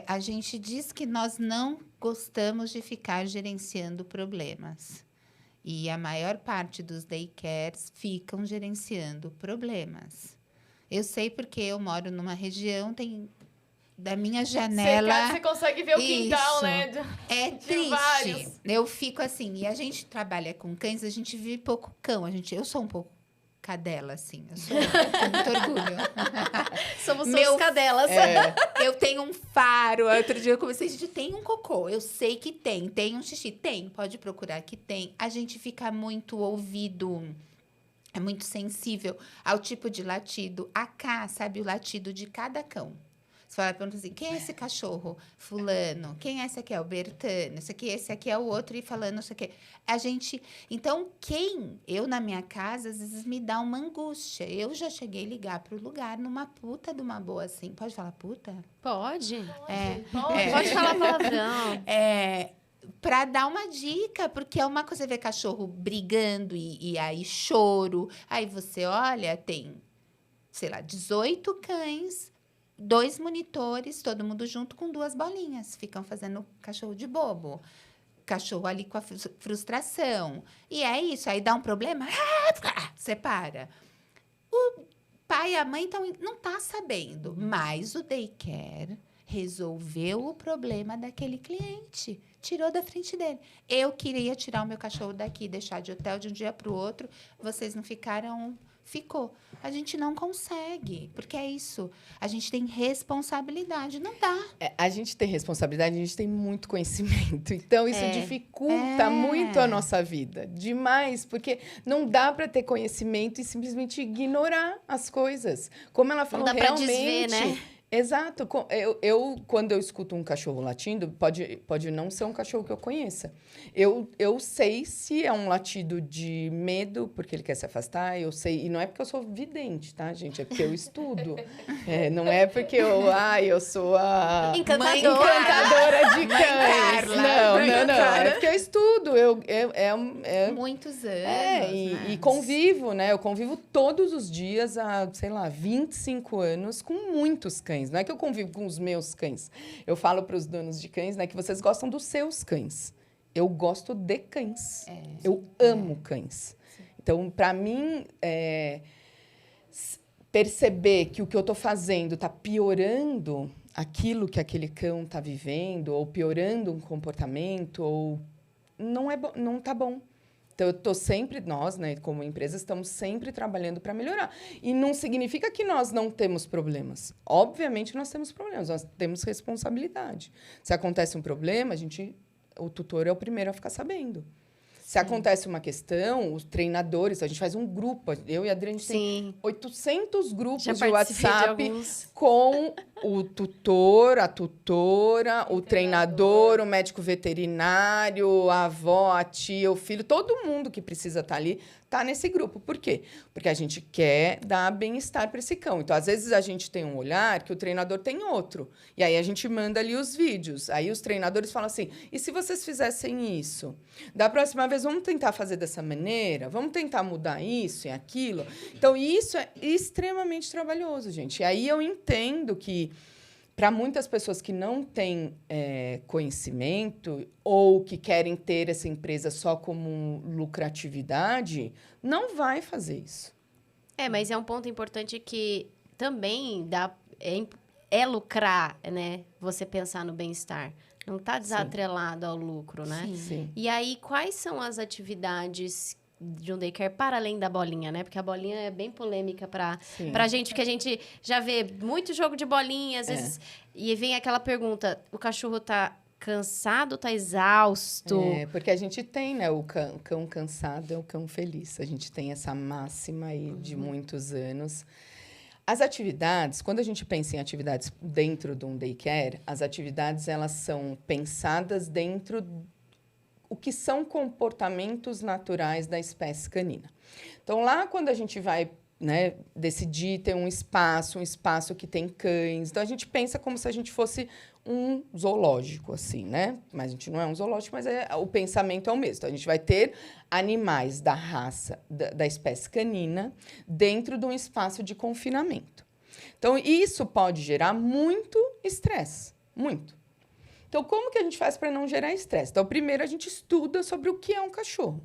D: A gente diz que nós não gostamos de ficar gerenciando problemas. E a maior parte dos daycares ficam gerenciando problemas. Eu sei porque eu moro numa região, tem da minha janela...
A: Você consegue ver o quintal,
D: Isso.
A: né?
D: É
A: de
D: triste.
A: vários.
D: Eu fico assim, e a gente trabalha com cães, a gente vive pouco cão. Eu sou um pouco cadela, assim. Eu tenho muito orgulho.
B: Somos todos cadelas.
D: Eu tenho um faro. Outro dia eu comecei, gente, tem um cocô. Eu sei que tem. Tem um xixi? Tem. Pode procurar que tem. A gente fica muito ouvido, é muito sensível ao tipo de latido. A Cá sabe o latido de cada cão. Você fala, pergunta assim, quem é esse cachorro? Fulano. Quem é esse aqui? É o Bertano. Esse aqui é o outro. E falando, não sei o quê. Então, eu na minha casa, às vezes me dá uma angústia. Eu já cheguei a ligar pro lugar numa puta de uma boa, assim. Pode falar puta?
B: Pode.
A: Pode.
B: Pode falar palavrão.
D: Para dar uma dica, porque é uma coisa ver cachorro brigando e aí choro. Aí você olha, tem, sei lá, 18 cães, 2 monitores, todo mundo junto com 2 bolinhas. Ficam fazendo cachorro de bobo. Cachorro ali com a frustração. E é isso, aí dá um problema, separa. O pai e a mãe não tá sabendo, mas o daycare resolveu o problema daquele cliente. Tirou da frente dele. Eu queria tirar o meu cachorro daqui, deixar de hotel de um dia para o outro. Vocês não ficaram... Ficou. A gente não consegue, porque é isso. A gente tem responsabilidade, não dá.
C: A gente tem responsabilidade, a gente tem muito conhecimento. Então, isso dificulta muito a nossa vida. Demais, porque não dá para ter conhecimento e simplesmente ignorar as coisas. Como ela falou,
B: não dá para
C: realmente...
B: desver, né?
C: Exato. Quando eu escuto um cachorro latindo, pode não ser um cachorro que eu conheça. Eu sei se é um latido de medo, porque ele quer se afastar, eu sei. E não é porque eu sou vidente, tá, gente? É porque eu estudo. Não é porque eu sou a encantadora de cães. Não. É porque eu estudo.
D: Muitos anos.
C: E convivo, né? Eu convivo todos os dias há, sei lá, 25 anos com muitos cães. Não é que eu convivo com os meus cães. Eu falo para os donos de cães, né, que vocês gostam dos seus cães. Eu gosto de cães. Eu amo cães. Sim. Então, para mim, perceber que o que eu estou fazendo está piorando aquilo que aquele cão está vivendo, ou piorando um comportamento, ou não está bom. Então, eu estou sempre, nós, né, como empresa, estamos sempre trabalhando para melhorar. E não significa que nós não temos problemas. Obviamente, nós temos problemas, nós temos responsabilidade. Se acontece um problema, o tutor é o primeiro a ficar sabendo. Se acontece uma questão, os treinadores, a gente faz um grupo. Eu e a Adriana, a gente tem 800 grupos de WhatsApp com o tutor, a tutora, o treinador, o médico veterinário, a avó, a tia, o filho, todo mundo que precisa estar ali está nesse grupo. Por quê? Porque a gente quer dar bem-estar para esse cão. Então, às vezes, a gente tem um olhar que o treinador tem outro. E aí, a gente manda ali os vídeos. Aí, os treinadores falam assim, e se vocês fizessem isso? Da próxima vez, vamos tentar fazer dessa maneira? Vamos tentar mudar isso e aquilo? Então, isso é extremamente trabalhoso, gente. E aí, eu entendo que, para muitas pessoas que não têm conhecimento ou que querem ter essa empresa só como lucratividade, não vai fazer isso.
B: Mas é um ponto importante que também é lucrar, né? Você pensar no bem-estar. Não está desatrelado ao lucro, né?
C: Sim.
B: E aí, quais são as atividades de um daycare para além da bolinha, né? Porque a bolinha é bem polêmica pra
C: Sim.
B: gente, porque a gente já vê muito jogo de bolinha, às vezes, e vem aquela pergunta, o cachorro tá cansado, tá exausto?
C: É, porque a gente tem, né, o cão cansado é o cão feliz. A gente tem essa máxima aí de muitos anos. As atividades, quando a gente pensa em atividades dentro de um daycare, as atividades, elas são pensadas dentro o que são comportamentos naturais da espécie canina. Então, lá quando a gente vai, né, decidir ter um espaço que tem cães, então a gente pensa como se a gente fosse um zoológico, assim, né? Mas a gente não é um zoológico, mas o pensamento é o mesmo. Então, a gente vai ter animais da raça, da espécie canina, dentro de um espaço de confinamento. Então, isso pode gerar muito estresse, muito. Então, como que a gente faz para não gerar estresse? Então, primeiro a gente estuda sobre o que é um cachorro.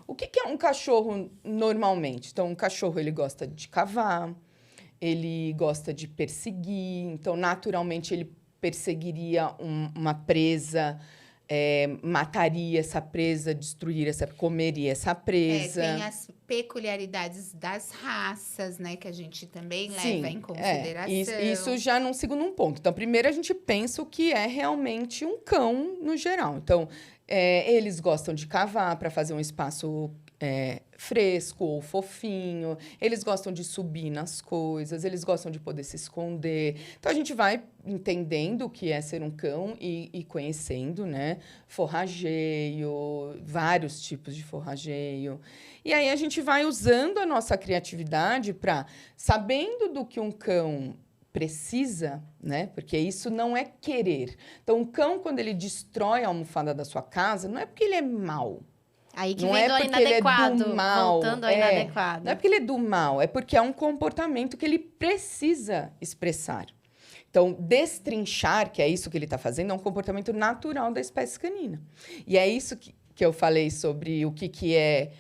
C: O que é um cachorro normalmente? Então, um cachorro, ele gosta de cavar, ele gosta de perseguir, então, naturalmente, ele perseguiria uma presa, mataria essa presa, comeria essa presa.
D: Tem as peculiaridades das raças, né? Que a gente também leva em consideração.
C: Isso já num segundo ponto. Então, primeiro a gente pensa o que é realmente um cão no geral. Então, eles gostam de cavar para fazer um espaço fresco ou fofinho, eles gostam de subir nas coisas, eles gostam de poder se esconder. Então, a gente vai entendendo o que é ser um cão e conhecendo, né? Forrageio, vários tipos de forrageio. E aí, a gente vai usando a nossa criatividade para, sabendo do que um cão precisa, né? Porque isso não é querer. Então, um cão, quando ele destrói a almofada da sua casa, não é porque ele é mau.
B: Aí que
C: Não
B: vem
C: é
B: do
C: porque ele é
B: inadequado,
C: do mal.
B: voltando ao inadequado.
C: Não é porque ele é do mal, é porque é um comportamento que ele precisa expressar. Então, destrinchar, que é isso que ele está fazendo, é um comportamento natural da espécie canina. E é isso que eu falei sobre o que é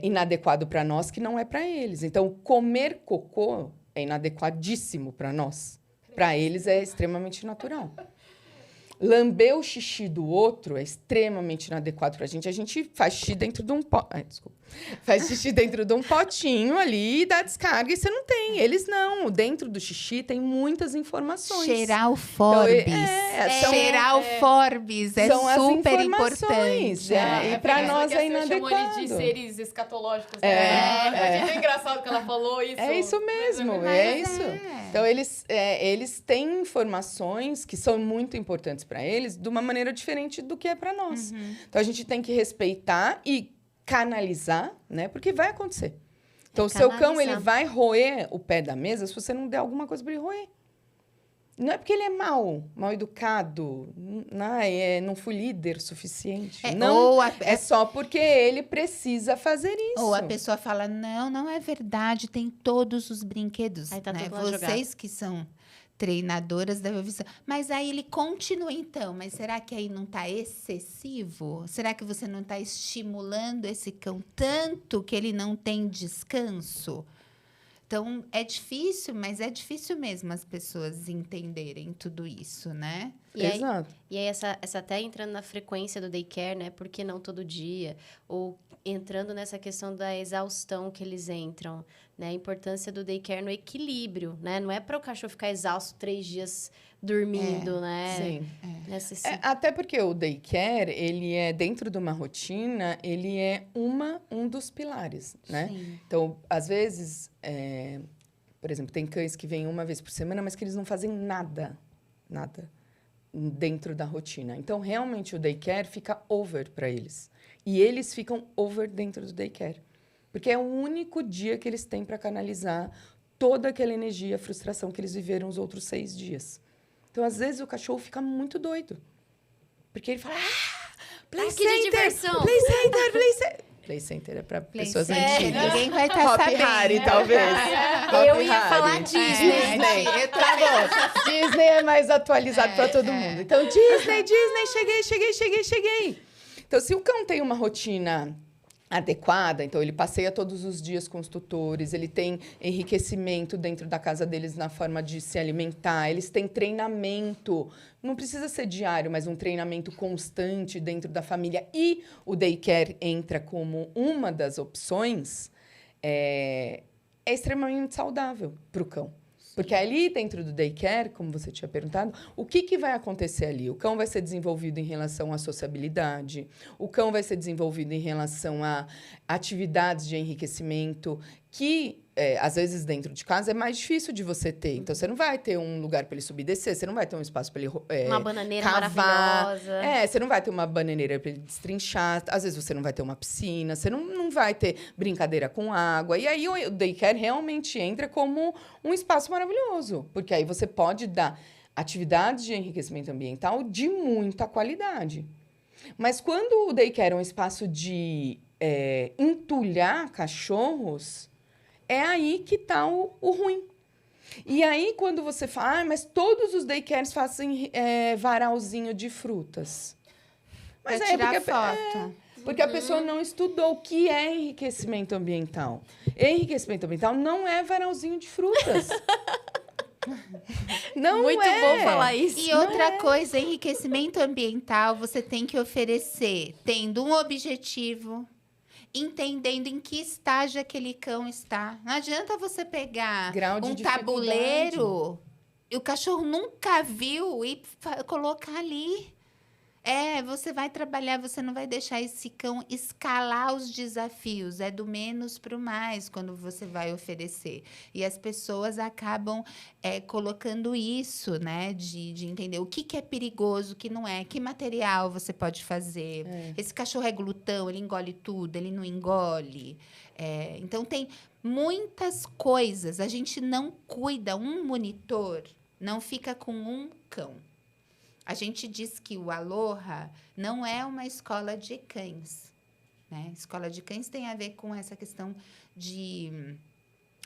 C: inadequado para nós, que não é para eles. Então, comer cocô é inadequadíssimo para nós. Para eles é extremamente natural. Lamber o xixi do outro é extremamente inadequado para a gente. A gente faz xixi dentro de um faz xixi dentro de um potinho ali e dá descarga e você não tem. Eles não. Dentro do xixi tem muitas informações.
D: Cheirar o Forbes. Cheirar o Forbes é super importante.
C: E para nós é inadequado.
A: Chamou eles de seres escatológicos. Né? É engraçado que ela falou isso.
C: É isso mesmo, isso. Então, eles têm informações que são muito importantes para eles de uma maneira diferente do que é para nós. Então, a gente tem que respeitar e canalizar, né? Porque vai acontecer. Então, o seu cão, ele vai roer o pé da mesa se você não der alguma coisa para ele roer. Não é porque ele é mal educado, não fui líder suficiente. É só porque ele precisa fazer isso.
D: Ou a pessoa fala, não é verdade, tem todos os brinquedos.
B: Aí tá
D: né?
B: tudo lá
D: Vocês
B: jogado.
D: que são treinadoras devem ouvir. Mas aí ele continua então. Mas será que aí não está excessivo? Será que você não está estimulando esse cão tanto que ele não tem descanso? Então, é difícil, mas é difícil mesmo as pessoas entenderem tudo isso, né?
C: Exato.
B: E aí, essa até entrando na frequência do daycare, né? Por que não todo dia? Ou entrando nessa questão da exaustão que eles entram, né? A importância do daycare no equilíbrio, né? Não é para o cachorro ficar exausto 3 dias dormindo, né?
C: Sim. Até porque o daycare, ele é, dentro de uma rotina, ele é um dos pilares, né?
D: Sim.
C: Então, às vezes, por exemplo, tem cães que vêm uma vez por semana, mas que eles não fazem nada dentro da rotina. Então, realmente, o daycare fica over para eles. E eles ficam over dentro do daycare. Porque é o único dia que eles têm para canalizar toda aquela energia, frustração que eles viveram os outros 6 dias. Então, às vezes, o cachorro fica muito doido. Porque ele fala, play
B: Parque de diversão.
C: Play center. Play center é para pessoas antigas.
D: Ninguém vai estar
C: Hop
D: sabendo.
C: Harry, talvez.
B: Eu ia falar Disney.
C: Tá bom. Disney é mais atualizado para todo mundo. Então, Disney, cheguei. Então, se o cão tem uma rotina adequada, então ele passeia todos os dias com os tutores, ele tem enriquecimento dentro da casa deles na forma de se alimentar, eles têm treinamento, não precisa ser diário, mas um treinamento constante dentro da família, e o daycare entra como uma das opções, é extremamente saudável para o cão. Porque ali dentro do daycare, como você tinha perguntado, o que vai acontecer ali? O cão vai ser desenvolvido em relação à sociabilidade, o cão vai ser desenvolvido em relação a atividades de enriquecimento, que, às vezes, dentro de casa é mais difícil de você ter. Então, você não vai ter um lugar para ele subir e descer, você não vai ter um espaço para ele
B: Uma bananeira
C: cavar.
B: maravilhosa.
C: Você não vai ter uma bananeira para ele destrinchar. Às vezes, você não vai ter uma piscina, você não vai ter brincadeira com água. E aí, o daycare realmente entra como um espaço maravilhoso, porque aí você pode dar atividades de enriquecimento ambiental de muita qualidade. Mas quando o daycare é um espaço de entulhar cachorros, é aí que está o ruim. E aí, quando você fala, mas todos os daycares fazem varalzinho de frutas. Mas
D: Pra tirar foto.
C: Porque a pessoa não estudou o que é enriquecimento ambiental. Enriquecimento ambiental não é varalzinho de frutas. Não
B: Muito bom falar isso.
D: E outra coisa, enriquecimento ambiental, você tem que oferecer tendo um objetivo, entendendo em que estágio aquele cão está. Não adianta você pegar
C: Grau de
D: um
C: dificuldade.
D: tabuleiro e o cachorro nunca viu e colocar ali. Você vai trabalhar, você não vai deixar esse cão escalar os desafios. É do menos para o mais quando você vai oferecer. E as pessoas acabam colocando isso, né? De entender o que é perigoso, o que não é. Que material você pode fazer. Esse cachorro é glutão, ele engole tudo, ele não engole. Então, tem muitas coisas. A gente não cuida, um monitor não fica com um cão. A gente diz que o Aloha não é uma escola de cães, né? Escola de cães tem a ver com essa questão de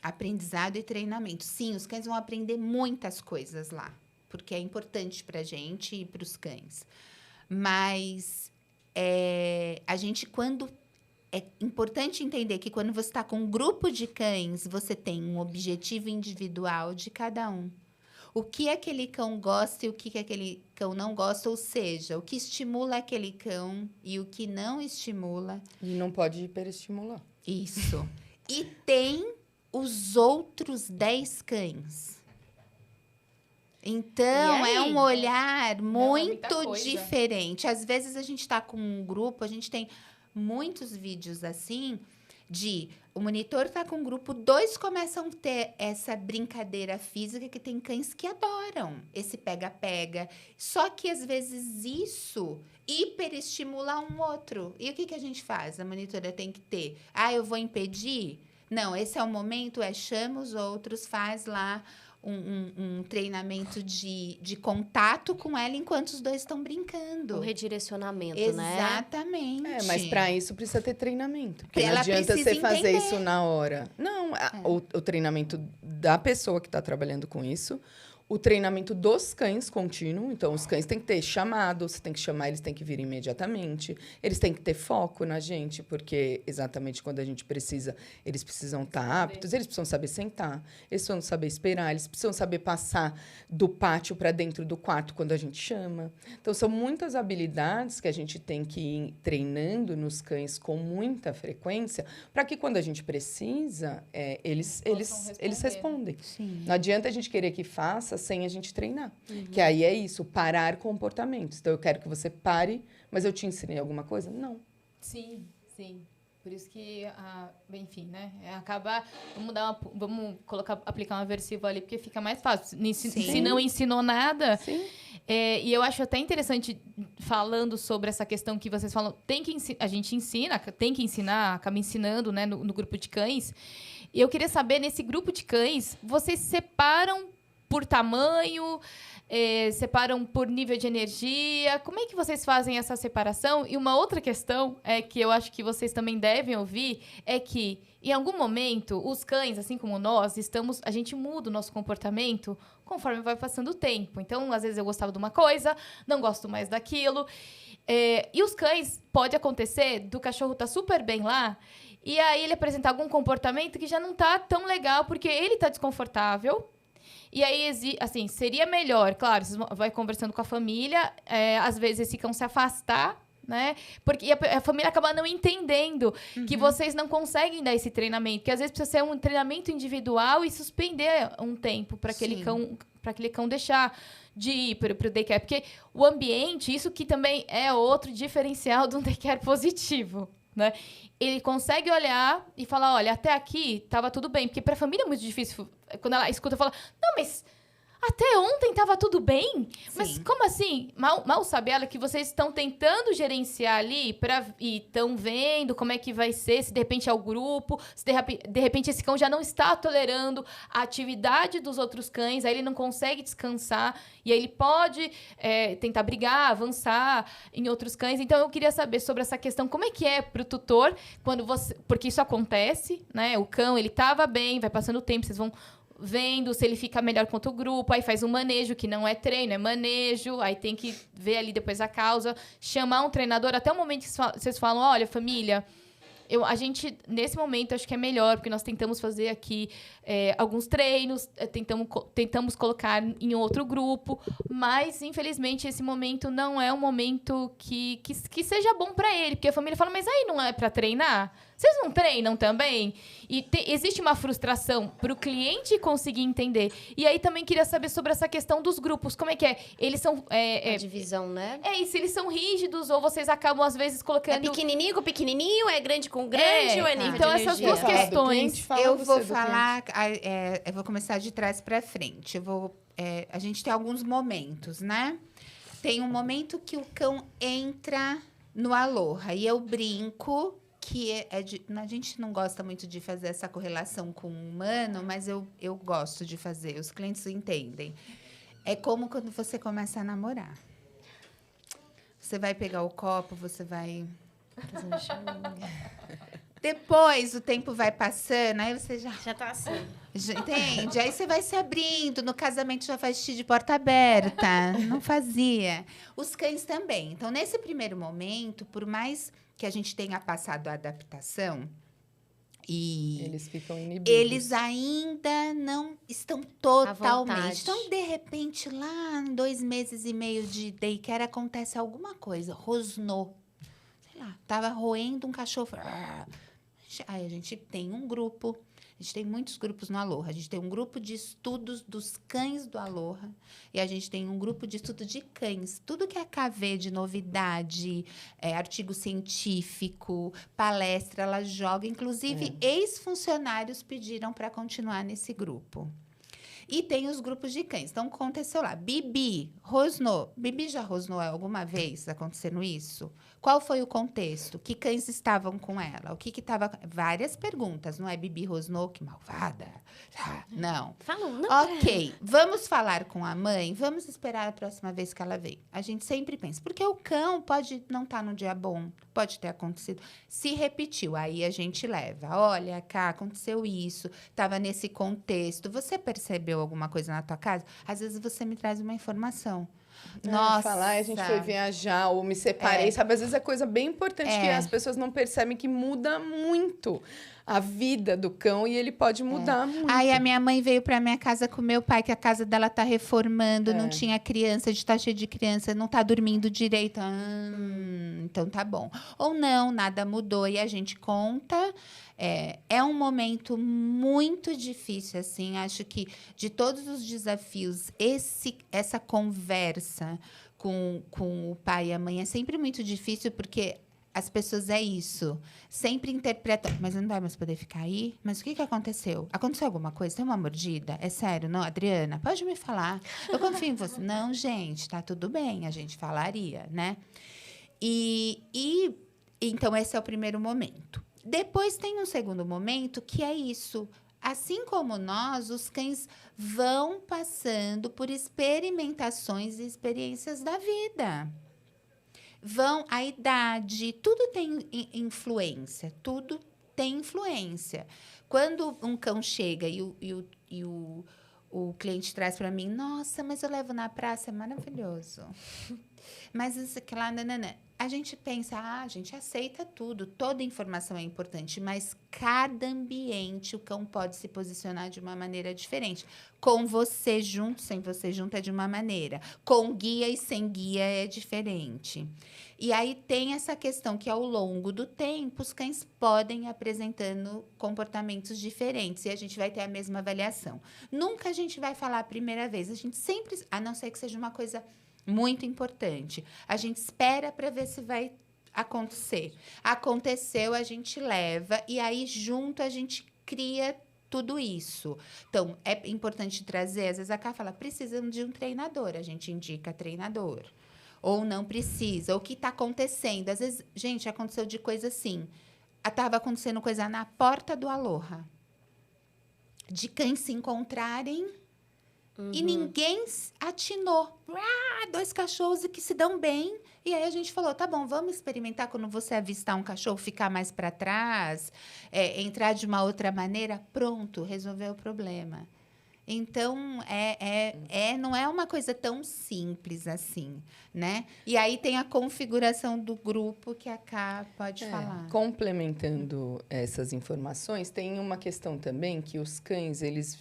D: aprendizado e treinamento. Sim, os cães vão aprender muitas coisas lá, porque é importante para a gente e para os cães. Mas a gente, quando... É importante entender que quando você está com um grupo de cães, você tem um objetivo individual de cada um. O que aquele cão gosta e o que aquele cão não gosta, ou seja, o que estimula aquele cão e o que não estimula.
C: E não pode hiperestimular.
D: Isso. E tem os outros 10 cães. Então, é um olhar muito diferente. Às vezes, a gente está com um grupo, a gente tem muitos vídeos assim de... O monitor está com um grupo, 2 começam a ter essa brincadeira física, que tem cães que adoram esse pega-pega. Só que, às vezes, isso hiperestimula um outro. E o que a gente faz? A monitora tem que ter... eu vou impedir? Não, esse é o momento, chama os outros, faz lá um treinamento de contato com ela enquanto os 2 estão brincando.
B: Um redirecionamento, né?
D: Exatamente.
C: Mas para isso precisa ter treinamento. Porque não
D: Ela
C: adianta
D: precisa
C: você fazer
D: entender.
C: isso na hora. Não, o treinamento da pessoa que está trabalhando com isso, o treinamento dos cães contínuo. Então, os cães têm que ter chamado, você tem que chamar, eles têm que vir imediatamente. Eles têm que ter foco na gente, porque exatamente quando a gente precisa, eles precisam estar aptos, eles precisam saber sentar, eles precisam saber esperar, eles precisam saber passar do pátio para dentro do quarto quando a gente chama. Então, são muitas habilidades que a gente tem que ir treinando nos cães com muita frequência, para que quando a gente precisa, eles respondem.
D: Sim.
C: Não adianta a gente querer que faça sem a gente treinar. Que aí é isso, parar comportamentos. Então, eu quero que você pare, mas eu te ensinei alguma coisa? Não.
A: Sim, sim. Por isso que, enfim, né? Vamos aplicar um aversivo ali, porque fica mais fácil. Se não ensinou nada...
C: Sim.
A: E eu acho até interessante, falando sobre essa questão que vocês falam, a gente ensina, tem que ensinar, acaba ensinando, né, no grupo de cães. E eu queria saber, nesse grupo de cães, vocês separam por tamanho? Separam por nível de energia? Como é que vocês fazem essa separação? E uma outra questão que eu acho que vocês também devem ouvir é que, em algum momento, os cães, assim como nós, a gente muda o nosso comportamento conforme vai passando o tempo. Então, às vezes eu gostava de uma coisa, não gosto mais daquilo. E os cães, pode acontecer do cachorro estar super bem lá, e aí ele apresentar algum comportamento que já não está tão legal, porque ele está desconfortável. E aí, assim, seria melhor, claro, vocês vai conversando com a família, às vezes eles ficam se afastar, né? Porque a família acaba não entendendo que vocês não conseguem dar esse treinamento, que às vezes precisa ser um treinamento individual e suspender um tempo para aquele cão deixar de ir para o daycare. Porque o ambiente, isso que também é outro diferencial de um daycare positivo, né? Ele consegue olhar e falar, olha, até aqui estava tudo bem. Porque para a família é muito difícil. Quando ela escuta, fala, não, mas até ontem estava tudo bem? Sim. Mas como assim? Mal sabe ela que vocês estão tentando gerenciar ali e estão vendo como é que vai ser, se de repente é o grupo, se de repente esse cão já não está tolerando a atividade dos outros cães, aí ele não consegue descansar, e aí ele pode tentar brigar, avançar em outros cães. Então, eu queria saber sobre essa questão, como é que é para o tutor, porque isso acontece, né? O cão, ele estava bem, vai passando o tempo, vocês vão vendo se ele fica melhor com outro grupo, aí faz um manejo, que não é treino, é manejo, aí tem que ver ali depois a causa, chamar um treinador, até o momento que vocês falam, olha, família, a gente, nesse momento, acho que é melhor, porque nós tentamos fazer aqui alguns treinos, tentamos colocar em outro grupo, mas, infelizmente, esse momento não é um momento que seja bom para ele, porque a família fala, mas aí não é para treinar? Vocês não treinam também? E existe uma frustração para o cliente conseguir entender. E aí também queria saber sobre essa questão dos grupos. Como é que é? Eles são...
B: a divisão, né?
A: E se eles são rígidos ou vocês acabam, às vezes, colocando...
B: É pequenininho com pequenininho? É grande com grande? Ou é nível
A: então,
B: de
A: essas
B: energia?
A: duas questões.
D: Eu vou falar... eu vou começar de trás para frente. A gente tem alguns momentos, né? Tem um momento que o cão entra no Aloha. E eu brinco... que a gente não gosta muito de fazer essa correlação com o humano, mas eu gosto de fazer, os clientes entendem. É como quando você começa a namorar. Você vai pegar o copo, você vai... Depois o tempo vai passando, aí você já
B: tá assim.
D: Entende? Aí você vai se abrindo. No casamento já faz xixi de porta aberta. Não fazia. Os cães também. Então, nesse primeiro momento, por mais que a gente tenha passado a adaptação, e
C: eles ficam inibidos.
D: Eles ainda não estão totalmente. Então, de repente, lá em 2 meses e meio de daycare, acontece alguma coisa. Rosnou. Sei lá, tava roendo um cachorro. Aí a gente tem um grupo. A gente tem muitos grupos no Aloha. A gente tem um grupo de estudos dos cães do Aloha e a gente tem um grupo de estudo de cães. Tudo que é KV de novidade, artigo científico, palestra, ela joga. Inclusive, ex-funcionários pediram para continuar nesse grupo. E tem os grupos de cães. Então, aconteceu lá. Bibi rosnou. Bibi já rosnou alguma vez acontecendo isso? Qual foi o contexto? Que cães estavam com ela? O que estava... Várias perguntas. Não é Bibi rosnou, que malvada. Não.
B: Falam, não.
D: Ok, vamos falar com a mãe? Vamos esperar a próxima vez que ela vem. A gente sempre pensa. Porque o cão pode não estar no dia bom. Pode ter acontecido. Se repetiu, aí a gente leva. Olha, cá, aconteceu isso. Estava nesse contexto. Você percebeu alguma coisa na tua casa? Às vezes você me traz uma informação. Nossa.
C: Falar, a gente foi viajar ou me separei, sabe? Às vezes é coisa bem importante que as pessoas não percebem, que muda muito a vida do cão e ele pode mudar muito.
D: Aí a minha mãe veio pra minha casa com meu pai, que a casa dela tá reformando, não tinha criança, a gente tá cheio de criança, não tá dormindo direito. Então tá bom. Ou não, nada mudou e a gente conta. É um momento muito difícil, assim. Acho que de todos os desafios, essa conversa com o pai e a mãe é sempre muito difícil, porque as pessoas isso. Sempre interpretam. Mas não vai mais poder ficar aí? Mas o que aconteceu? Aconteceu alguma coisa? Tem uma mordida? É sério? Não, Adriana? Pode me falar. Eu confio em você. Não, gente, tá tudo bem. A gente falaria, né? Então, esse é o primeiro momento. Depois tem um segundo momento que é isso. Assim como nós, os cães vão passando por experimentações e experiências da vida. A idade, tudo tem influência, tudo tem influência. Quando um cão chega o cliente traz para mim, nossa, mas eu levo na praça, é maravilhoso. Mas isso que lá, nanana. A gente pensa, a gente aceita tudo, toda informação é importante, mas cada ambiente o cão pode se posicionar de uma maneira diferente. Com você junto, sem você junto é de uma maneira. Com guia e sem guia é diferente. E aí tem essa questão que ao longo do tempo os cães podem ir apresentando comportamentos diferentes e a gente vai ter a mesma avaliação. Nunca a gente vai falar a primeira vez, a gente sempre, a não ser que seja uma coisa muito importante. A gente espera para ver se vai acontecer. Aconteceu, a gente leva e aí junto a gente cria tudo isso. Então, é importante trazer, às vezes a Ká fala, precisam de um treinador, a gente indica treinador. Ou não precisa, o que está acontecendo. Às vezes, gente, aconteceu de coisa assim. Estava acontecendo coisa na porta do Aloha. De cães se encontrarem e ninguém atinou. 2 cachorros que se dão bem. E aí a gente falou, tá bom, vamos experimentar quando você avistar um cachorro, ficar mais para trás, entrar de uma outra maneira. Pronto, resolveu o problema. Então, não é uma coisa tão simples assim, né? E aí tem a configuração do grupo que a Ká pode falar.
C: Complementando essas informações, tem uma questão também que os cães, eles...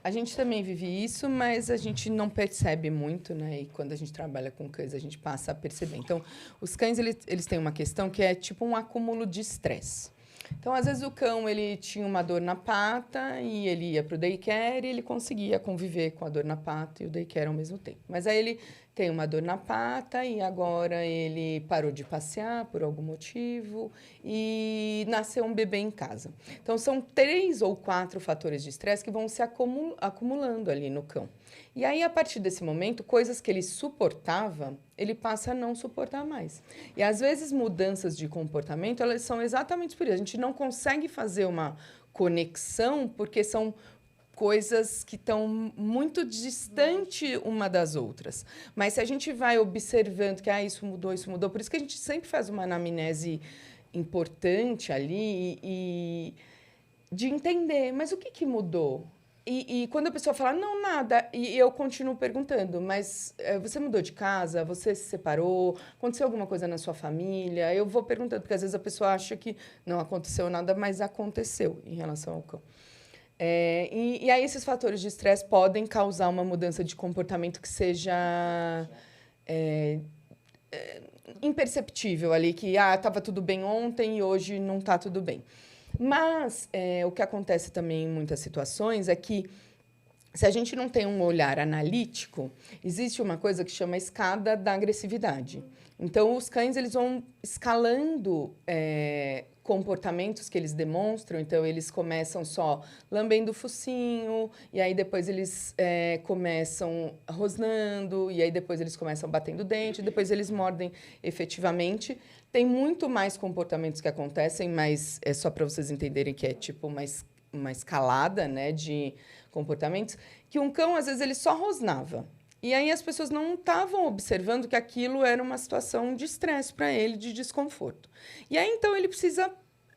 C: a gente também vive isso, mas a gente não percebe muito, né? E quando a gente trabalha com cães, a gente passa a perceber. Então, os cães, eles têm uma questão que é tipo um acúmulo de estresse. Então, às vezes, o cão ele tinha uma dor na pata e ele ia para o daycare e ele conseguia conviver com a dor na pata e o daycare ao mesmo tempo. Mas aí ele tem uma dor na pata e agora ele parou de passear por algum motivo e nasceu um bebê em casa. Então, são 3 ou 4 fatores de estresse que vão se acumulando ali no cão. E aí, a partir desse momento, coisas que ele suportava, ele passa a não suportar mais. E, às vezes, mudanças de comportamento, elas são exatamente por isso. A gente não consegue fazer uma conexão porque são coisas que estão muito distante uma das outras. Mas se a gente vai observando que isso mudou, por isso que a gente sempre faz uma anamnese importante ali e de entender, mas o que mudou? E quando a pessoa fala, não, nada, e eu continuo perguntando, mas você mudou de casa? Você se separou? Aconteceu alguma coisa na sua família? Eu vou perguntando, porque às vezes a pessoa acha que não aconteceu nada, mas aconteceu em relação ao cão. E aí esses fatores de estresse podem causar uma mudança de comportamento que seja imperceptível ali, que estava tudo bem ontem e hoje não está tudo bem. Mas o que acontece também em muitas situações é que, se a gente não tem um olhar analítico, existe uma coisa que chama escada da agressividade. Então, os cães eles vão escalando comportamentos que eles demonstram. Então, eles começam só lambendo o focinho, e aí depois eles começam rosnando, e aí depois eles começam batendo o dente, depois eles mordem efetivamente. Tem muito mais comportamentos que acontecem, mas é só para vocês entenderem que é tipo uma escalada, né, de comportamentos, que um cão, às vezes, ele só rosnava. E aí as pessoas não estavam observando que aquilo era uma situação de estresse para ele, de desconforto. E aí, então, ele precisa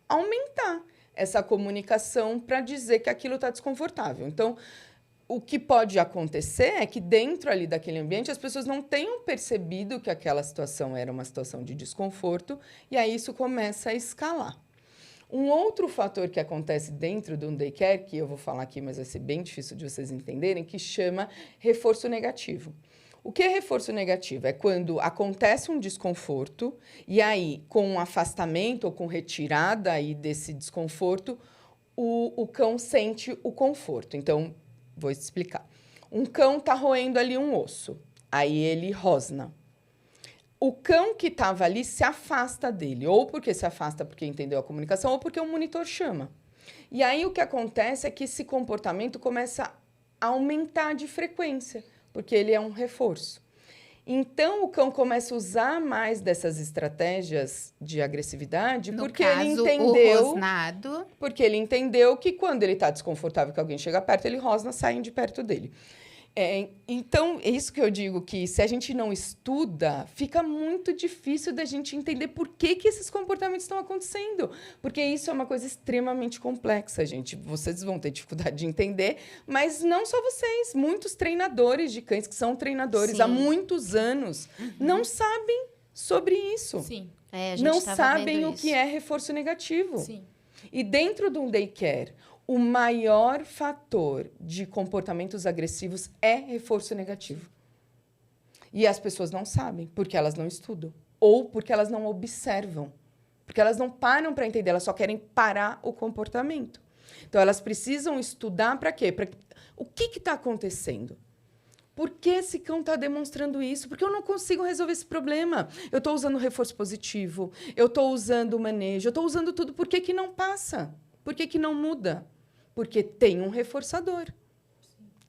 C: aumentar essa comunicação para dizer que aquilo está desconfortável. Então, o que pode acontecer é que dentro ali daquele ambiente as pessoas não tenham percebido que aquela situação era uma situação de desconforto e aí isso começa a escalar. Um outro fator que acontece dentro de um daycare, que eu vou falar aqui, mas vai ser bem difícil de vocês entenderem, que chama reforço negativo. O que é reforço negativo? É quando acontece um desconforto e aí, com um afastamento ou com retirada aí desse desconforto, o cão sente o conforto. Então, vou explicar. Um cão está roendo ali um osso, aí ele rosna. O cão que estava ali se afasta dele, ou porque se afasta porque entendeu a comunicação, ou porque o monitor chama. E aí o que acontece é que esse comportamento começa a aumentar de frequência, porque ele é um reforço. Então, o cão começa a usar mais dessas estratégias de agressividade
D: No
C: porque
D: caso,
C: ele entendeu...
D: o rosnado.
C: Porque ele entendeu que quando ele está desconfortável que alguém chega perto, ele rosna, saem de perto dele. Então, é isso que eu digo, que se a gente não estuda, fica muito difícil da gente entender por que esses comportamentos estão acontecendo. Porque isso é uma coisa extremamente complexa, gente. Vocês vão ter dificuldade de entender, mas não só vocês. Muitos treinadores de cães, que são treinadores
B: Sim.
C: há muitos anos, não sabem sobre isso.
A: Sim,
B: A gente
C: Não
B: tava
C: sabem
B: vendo
C: o que é reforço negativo.
A: sim.
C: E dentro de um daycare, o maior fator de comportamentos agressivos é reforço negativo. E as pessoas não sabem, porque elas não estudam. Ou porque elas não observam. Porque elas não param para entender, elas só querem parar o comportamento. Então, elas precisam estudar para quê? O que está acontecendo? Por que esse cão está demonstrando isso? Porque eu não consigo resolver esse problema. Eu estou usando reforço positivo, eu estou usando o manejo, eu estou usando tudo. Por que não passa? Por que não muda? Porque tem um reforçador.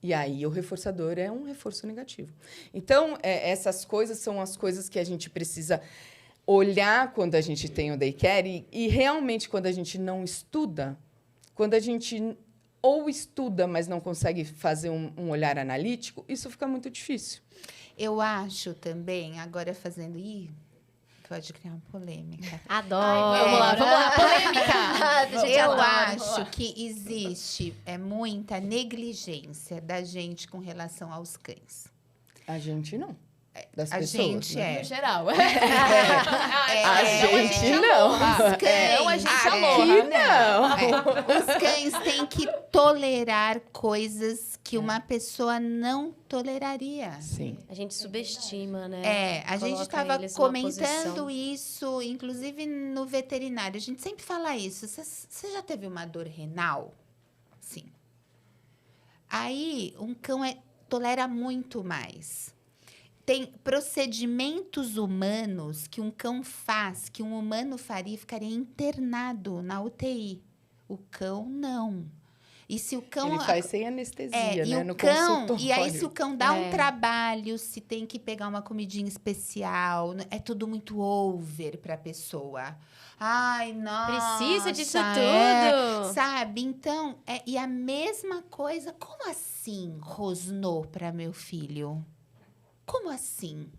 C: E aí, o reforçador é um reforço negativo. Então, essas coisas são as coisas que a gente precisa olhar quando a gente tem o daycare e realmente, quando a gente não estuda, quando a gente ou estuda, mas não consegue fazer um olhar analítico, isso fica muito difícil.
D: Eu acho também, agora fazendo... pode criar uma polêmica.
B: Adoro.
A: Vamos lá, polêmica.
B: Gente,
D: Eu
B: adoro.
D: acho que existe muita negligência da gente com relação aos cães.
C: A gente não. Das
D: A
C: pessoas,
D: gente
C: né?
A: No geral.
C: A
A: Não,
C: gente não.
D: Os cães,
A: Não, a gente
C: Aqui
A: amor.
C: não.
D: Os cães têm que tolerar coisas que uma pessoa não toleraria.
C: Sim.
B: A gente subestima, né?
D: A gente
B: Coloca
D: estava
B: eles numa
D: comentando
B: posição.
D: isso, inclusive no veterinário. A gente sempre fala isso. Você já teve uma dor renal? Sim. Aí, um cão tolera muito mais. Tem procedimentos humanos que um cão faz, que um humano faria, ficaria internado na UTI. O cão, não. E se o cão...
C: Ele faz sem anestesia,
D: e
C: né?
D: o
C: No
D: cão,
C: consultório.
D: e aí se o cão dá um
B: É.
D: trabalho, se tem que pegar uma comidinha especial, é tudo muito over para a pessoa. Ai, nossa.
B: Precisa disso
D: é,
B: tudo.
D: sabe? Então, e a mesma coisa, como assim rosnou para meu filho? Como assim?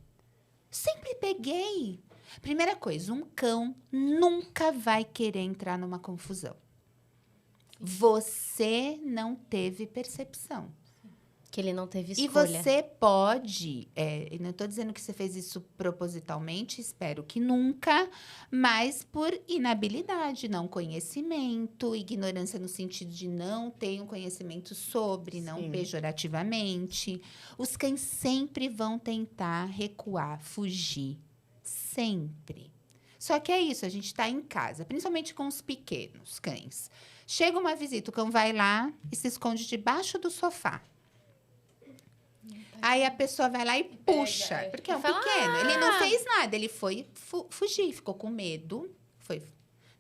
D: Sempre peguei. Primeira coisa, um cão nunca vai querer entrar numa confusão. Você não teve percepção.
B: Que ele não teve
D: E
B: escolha.
D: você pode, eu não estou dizendo que você fez isso propositalmente, espero que nunca, mas por inabilidade, não conhecimento, ignorância no sentido de não ter um conhecimento sobre, não
C: Sim.
D: pejorativamente. Os cães sempre vão tentar recuar, fugir. Sempre. Só que é isso, a gente está em casa, principalmente com os pequenos cães. Chega uma visita, o cão vai lá e se esconde debaixo do sofá. Aí a pessoa vai lá e puxa, porque é um
B: Fala,
D: pequeno. Ele não fez nada, ele foi fugir, ficou com medo.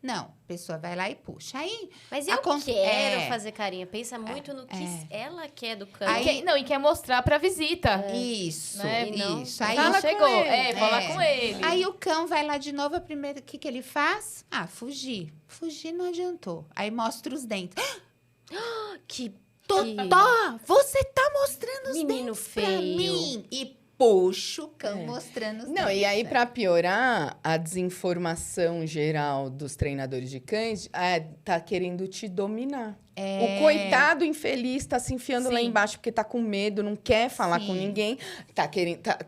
D: Não, a pessoa vai lá e puxa. Aí,
B: Mas eu
D: Aconte-
B: quero
D: é.
B: fazer carinho. Pensa muito no que ela quer do cão.
D: Aí-
A: E quer mostrar pra visita.
D: isso,
A: Né?
B: E não-
D: isso. Aí,
C: Fala
A: Chegou,
C: com ele.
A: fala com ele.
D: aí o cão vai lá de novo, a primeira, o que ele faz? Fugir. Fugir não adiantou. Aí mostra os dentes.
B: Que
D: Totó, você tá mostrando os
B: menino
D: dentes pra
B: feio.
D: mim. E puxa o cão mostrando os
C: Não,
D: dentes.
C: e aí, para piorar, a desinformação geral dos treinadores de cães tá querendo te dominar. O coitado infeliz tá se enfiando lá
A: Sim.
C: embaixo porque tá com medo, não quer falar
D: Sim.
C: com ninguém,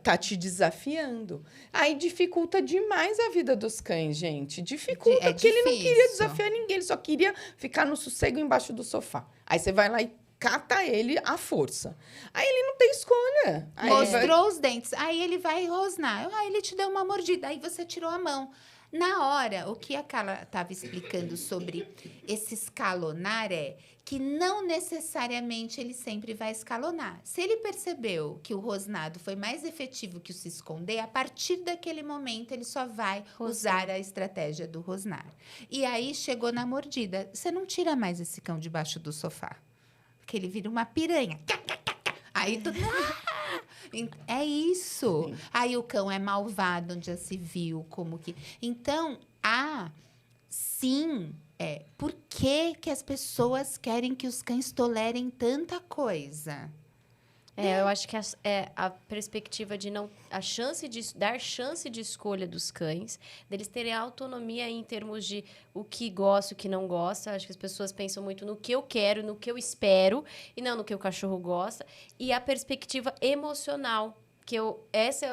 C: tá te desafiando. Aí dificulta demais a vida dos cães, gente. Dificulta,
D: É
C: porque ele não queria
D: difícil.
C: desafiar ninguém, ele só queria ficar no sossego embaixo do sofá. Aí você vai lá e cata ele à força. Aí ele não tem escolha. Aí ele vai-
D: Mostrou os dentes. Aí ele vai rosnar. Ele te deu uma mordida. Aí você tirou a mão. Na hora, o que a Carla estava explicando sobre esse escalonar é que não necessariamente ele sempre vai escalonar. Se ele percebeu que o rosnado foi mais efetivo que o se esconder, a partir daquele momento ele só vai usar a estratégia do rosnar. E aí chegou na mordida. Você não tira mais esse cão debaixo do sofá. Porque ele vira uma piranha. Aí tudo. É isso.
C: Sim.
D: Aí o cão é malvado, onde já se viu, como que... Então, sim, por que que as pessoas querem que os cães tolerem tanta coisa?
B: Eu acho que a perspectiva de não... dar chance de escolha dos cães, deles terem autonomia em termos de o que gosta, o que não gosta. Acho que as pessoas pensam muito no que eu quero, no que eu espero, e não no que o cachorro gosta. E a perspectiva emocional,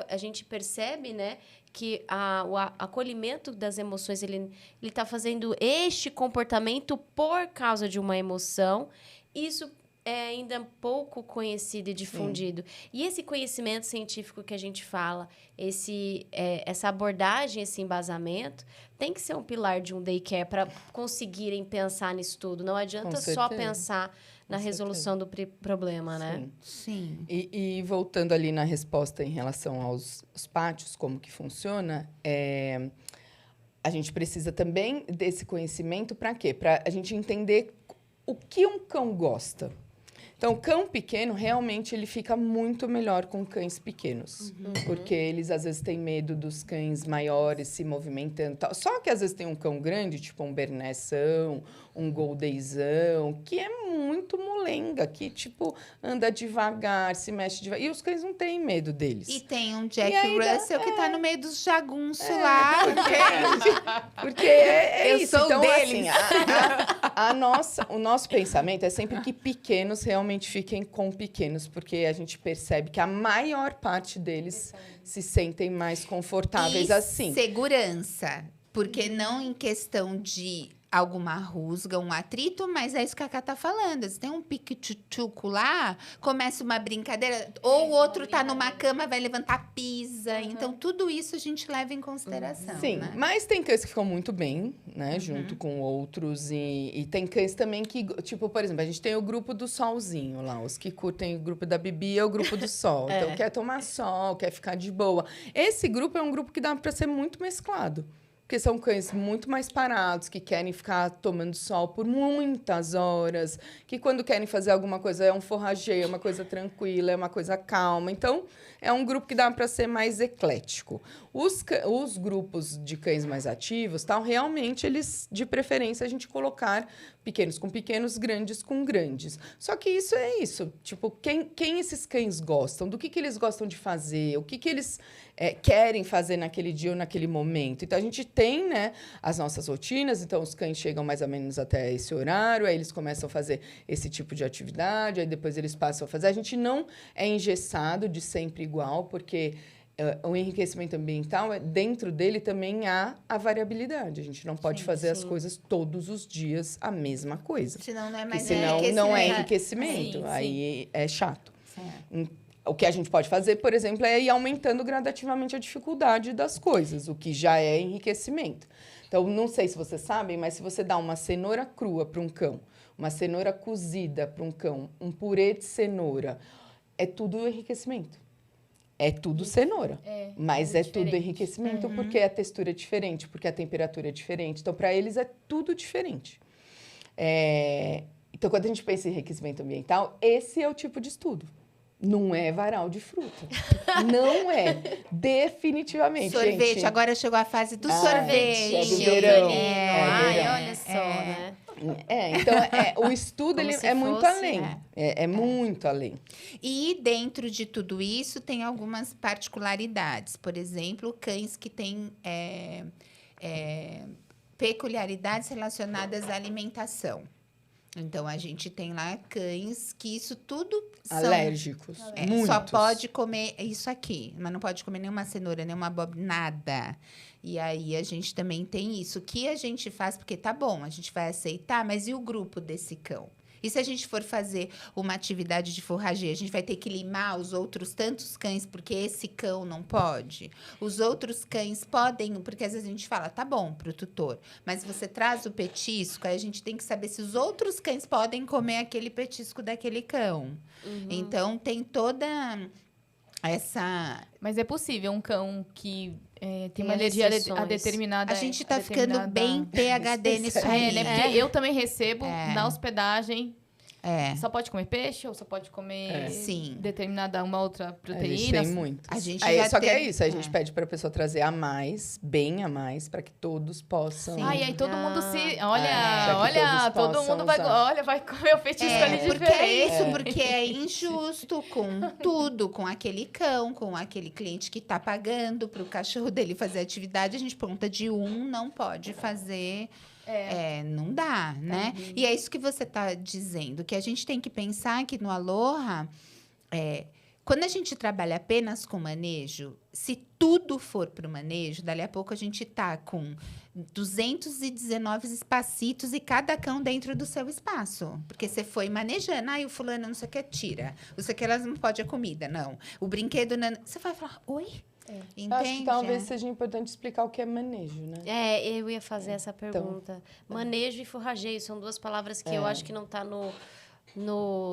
B: a gente percebe, né, que o acolhimento das emoções, ele está fazendo este comportamento por causa de uma emoção. Isso é ainda pouco conhecido e difundido. E esse conhecimento científico que a gente fala, essa abordagem, esse embasamento, tem que ser um pilar de um daycare para conseguirem pensar nisso tudo. Não adianta só pensar na resolução do problema, né?
C: Sim.
D: Sim.
C: E voltando ali na resposta em relação aos pátios, como que funciona, a gente precisa também desse conhecimento para quê? Para a gente entender o que um cão gosta. Então, o cão pequeno, realmente, ele fica muito melhor com cães pequenos. Porque eles, às vezes, têm medo dos cães maiores se movimentando. Tal. Só que, às vezes, tem um cão grande, tipo um Bernésão, um Goldeizão, que é muito molenga, que, tipo, anda devagar, se mexe devagar. E os cães não têm medo deles.
D: E tem um Jack
C: aí
D: Russell que tá no meio dos jagunços lá.
C: Porque é
D: Eu
C: isso.
D: sou
C: Então,
D: deles.
C: assim, o nosso pensamento é sempre que pequenos realmente fiquem com pequenos, porque a gente percebe que a maior parte deles se sentem mais confortáveis
D: E
C: assim.
D: segurança. Porque não em questão de alguma rusga, um atrito, mas é isso que a Cá tá falando. Se tem um pique-tchutchuco lá, começa uma brincadeira, ou o outro tá numa cama, vai levantar, pisa. Então, tudo isso a gente leva em consideração,
C: Sim,
D: né?
C: mas tem cães que ficam muito bem, né, junto com outros. E tem cães também que, tipo, por exemplo, a gente tem o grupo do solzinho lá. Os que curtem o grupo da Bibi é o grupo do sol. Então, quer tomar sol, quer ficar de boa. Esse grupo é um grupo que dá para ser muito mesclado. Porque são cães muito mais parados, que querem ficar tomando sol por muitas horas, que quando querem fazer alguma coisa é um forrageio, é uma coisa tranquila, é uma coisa calma. Então, é um grupo que dá para ser mais eclético. Os grupos de cães mais ativos, tal, realmente, eles, de preferência, a gente colocar pequenos com pequenos, grandes com grandes. Só que isso é isso. Tipo, quem esses cães gostam? Do que eles gostam de fazer? O que eles querem fazer naquele dia ou naquele momento? Então, a gente tem, né, as nossas rotinas. Então, os cães chegam mais ou menos até esse horário, aí eles começam a fazer esse tipo de atividade, aí depois eles passam a fazer. A gente não é engessado de sempre igual, porque o enriquecimento ambiental, dentro dele também há a variabilidade. A gente não pode fazer as coisas todos os dias a mesma coisa.
D: Senão não é
C: Porque
D: mais
C: senão não é enriquecimento.
A: Sim,
C: aí é chato.
D: Certo.
C: O que a gente pode fazer, por exemplo, é ir aumentando gradativamente a dificuldade das coisas, o que já é enriquecimento. Então, não sei se vocês sabem, mas se você dá uma cenoura crua para um cão, uma cenoura cozida para um cão, um purê de cenoura, é tudo enriquecimento. É tudo cenoura, mas é tudo enriquecimento porque a textura é diferente, porque a temperatura é diferente. Então, para eles, é tudo diferente. Então, quando a gente pensa em enriquecimento ambiental, esse é o tipo de estudo. Não é varal de fruta. Não é. Definitivamente,
D: Sorvete.
C: gente.
D: Agora chegou a fase do sorvete.
C: É do verão.
B: Ai,
C: verão.
B: olha só, né?
C: Então, o estudo
B: Como
C: ele
B: se
C: é muito
B: fosse,
C: além. É muito além.
D: E dentro de tudo isso tem algumas particularidades. Por exemplo, cães que têm peculiaridades relacionadas à alimentação. Então, a gente tem lá cães que isso tudo são...
C: Alérgicos. Muitos.
D: Só pode comer isso aqui, mas não pode comer nenhuma cenoura, nenhuma abóbora, nada. E aí, a gente também tem isso. O que a gente faz? Porque tá bom, a gente vai aceitar, mas e o grupo desse cão? E se a gente for fazer uma atividade de forrageio, a gente vai ter que limar os outros tantos cães, porque esse cão não pode? Os outros cães podem, porque às vezes a gente fala, tá bom, pro tutor, mas você traz o petisco, aí a gente tem que saber se os outros cães podem comer aquele petisco daquele cão. Então, tem toda essa...
A: Mas é possível um cão que tem uma
B: Tem
A: alergia a
B: restrições.
A: determinada...
D: A gente tá ficando bem PhD nisso aí.
A: né? Porque eu também recebo na hospedagem Só pode comer peixe ou só pode comer
D: Sim.
A: determinada uma outra
C: A
A: proteína?
C: gente tem muitos.
D: A gente
C: Aí,
D: já
C: só que é
D: tem-
C: isso, a gente pede para a pessoa trazer a mais, bem a mais, para que todos possam.
D: Sim.
A: Ai, aí todo mundo se... Olha,
C: pra que
A: olha,
C: todos
A: todo mundo
C: possam usar.
A: vai comer o petisco ali
D: Porque
A: diferente.
D: é isso, porque é injusto com tudo, com aquele cão, com aquele cliente que está pagando para o cachorro dele fazer atividade, a gente por conta de não pode fazer. Não dá, né? E é isso que você está dizendo, que a gente tem que pensar que no Aloha, quando a gente trabalha apenas com manejo, se tudo for para o manejo, dali a pouco a gente tá com 219 espacitos e cada cão dentro do seu espaço. Porque você foi manejando. O fulano não sei o que, tira. O sei o que, elas não pode a comida, não. O brinquedo... Não... Você vai falar, oi?
C: Eu acho que talvez seja importante explicar o que é manejo, né?
B: Eu ia fazer essa pergunta. Manejo e forrageio são duas palavras que eu acho que não tá no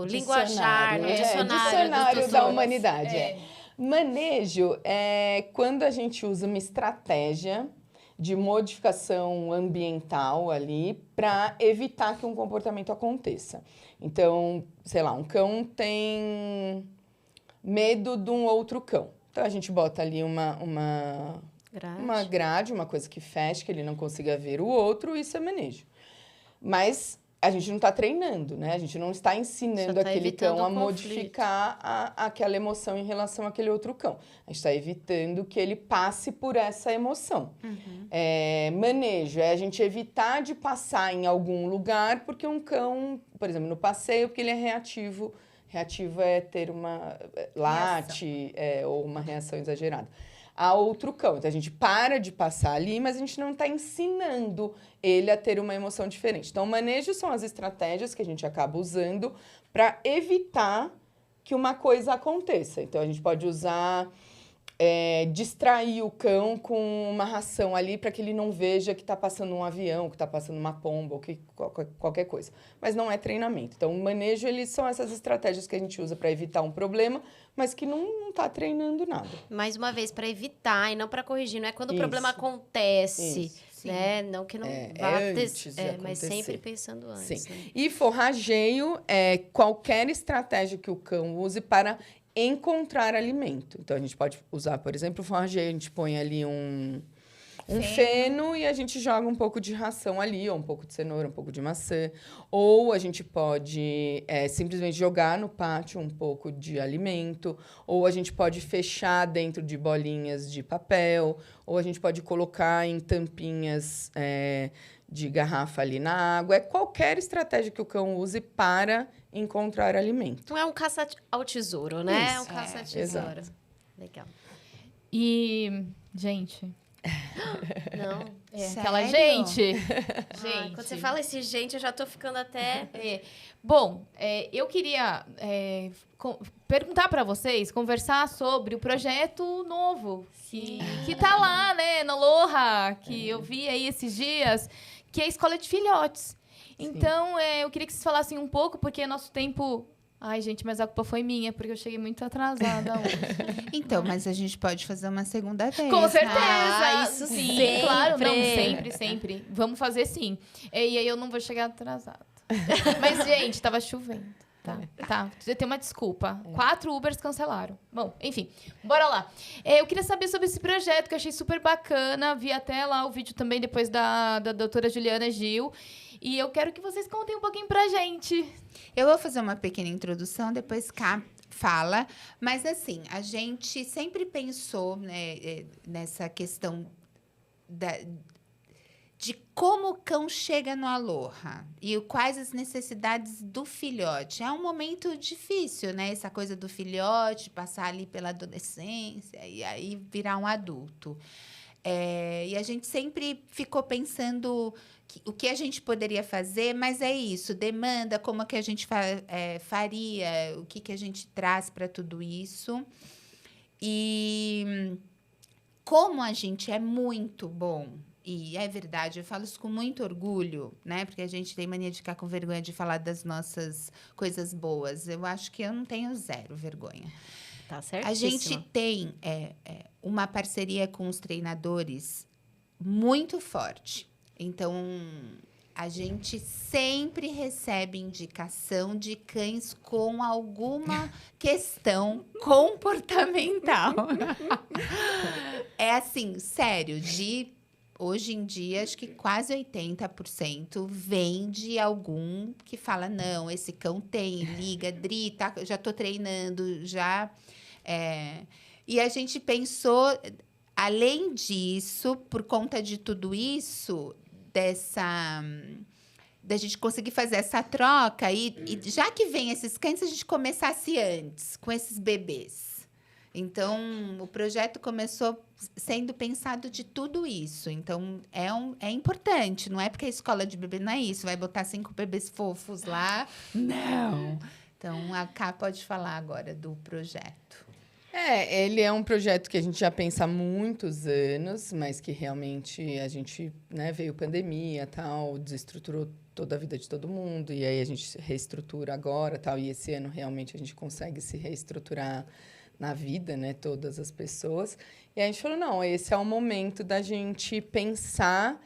B: linguajar, no dicionário
C: da humanidade. Manejo é quando a gente usa uma estratégia de modificação ambiental ali para evitar que um comportamento aconteça. Então, sei lá, um cão tem medo de um outro cão. Então, a gente bota ali uma grade, uma coisa que feche, que ele não consiga ver o outro, isso é manejo. Mas a gente não está treinando, né? A gente não está ensinando aquele cão a modificar aquela emoção em relação àquele outro cão. A gente está evitando que ele passe por essa emoção. Manejo é a gente evitar de passar em algum lugar porque um cão, por exemplo, no passeio, porque ele é reativo. Reativo é ter uma late ou uma reação exagerada. A outro cão. Então, a gente para de passar ali, mas a gente não está ensinando ele a ter uma emoção diferente. Então, o manejo são as estratégias que a gente acaba usando para evitar que uma coisa aconteça. Então, a gente pode usar... distrair o cão com uma ração ali para que ele não veja que está passando um avião, que está passando uma pomba ou que qualquer coisa. Mas não é treinamento. Então, o manejo, eles são essas estratégias que a gente usa para evitar um problema, mas que não está treinando nada.
B: Mais uma vez, para evitar e não para corrigir. Não é quando o problema acontece, né? Não que não vá
C: antes de
B: mas
C: acontecer.
B: sempre pensando antes.
C: Sim.
B: Né?
C: E forrageio é qualquer estratégia que o cão use para encontrar alimento. Então, a gente pode usar, por exemplo, o forrageio. A gente põe ali um feno e a gente joga um pouco de ração ali, ou um pouco de cenoura, um pouco de maçã. Ou a gente pode simplesmente jogar no pátio um pouco de alimento. Ou a gente pode fechar dentro de bolinhas de papel. Ou a gente pode colocar em tampinhas de garrafa ali na água. É qualquer estratégia que o cão use para encontrar alimento.
B: Não é um caça ao tesouro, né?
C: Isso.
B: É um caça ao tesouro.
C: Exato.
B: Legal.
A: E, gente...
B: Não.
A: Aquela
D: Sério?
A: gente.
B: Quando você fala esse gente, eu já tô ficando até...
A: Bom, eu queria perguntar para vocês, conversar sobre o projeto novo que tá lá, né, na Aloha, que eu vi aí esses dias, que é a Escola de Filhotes. Então, eu queria que vocês falassem um pouco, porque nosso tempo... Ai, gente, mas a culpa foi minha, porque eu cheguei muito atrasada hoje.
D: Então, mas a gente pode fazer uma segunda vez.
A: Com certeza!
B: Isso
A: sim,
B: sempre.
A: claro, não, sempre. Vamos fazer sim. E aí eu não vou chegar atrasada. Mas, gente, tava chovendo. Tá, eu tenho uma desculpa. 4 Ubers cancelaram. Bom, enfim, bora lá. Eu queria saber sobre esse projeto, que eu achei super bacana. Vi até lá o vídeo também depois da doutora Juliana Gil. E eu quero que vocês contem um pouquinho pra gente.
D: Eu vou fazer uma pequena introdução, depois cá fala. Mas, assim, a gente sempre pensou, né, nessa questão de como o cão chega no Aloha e quais as necessidades do filhote. É um momento difícil, né? Essa coisa do filhote, passar ali pela adolescência e aí virar um adulto. E a gente sempre ficou pensando o que a gente poderia fazer, mas é isso, demanda, como que a gente faria, o que a gente traz para tudo isso. E como a gente é muito bom, e é verdade, eu falo isso com muito orgulho, né? Porque a gente tem mania de ficar com vergonha de falar das nossas coisas boas. Eu acho que eu não tenho zero vergonha.
B: Tá certíssima.
D: A gente tem uma parceria com os treinadores muito forte. Então, a gente sempre recebe indicação de cães com alguma questão comportamental. É assim, sério, hoje em dia, acho que quase 80% vem de algum que fala, não, esse cão tem, liga, Dri, tá, já tô treinando, já... E a gente pensou, além disso, por conta de tudo isso, da gente conseguir fazer essa troca, e já que vem esses cães, a gente começasse antes, com esses bebês. Então, o projeto começou sendo pensado de tudo isso. Então, é importante. Não é porque a escola de bebê não é isso. Vai botar 5 bebês fofos lá. Não. Então, a Ká pode falar agora do projeto.
C: Ele é um projeto que a gente já pensa há muitos anos, mas que realmente a gente, né, veio pandemia, tal, desestruturou toda a vida de todo mundo. E aí a gente reestrutura agora, tal. E esse ano, realmente, a gente consegue se reestruturar na vida, né, todas as pessoas. E a gente falou, não, esse é o momento da gente pensar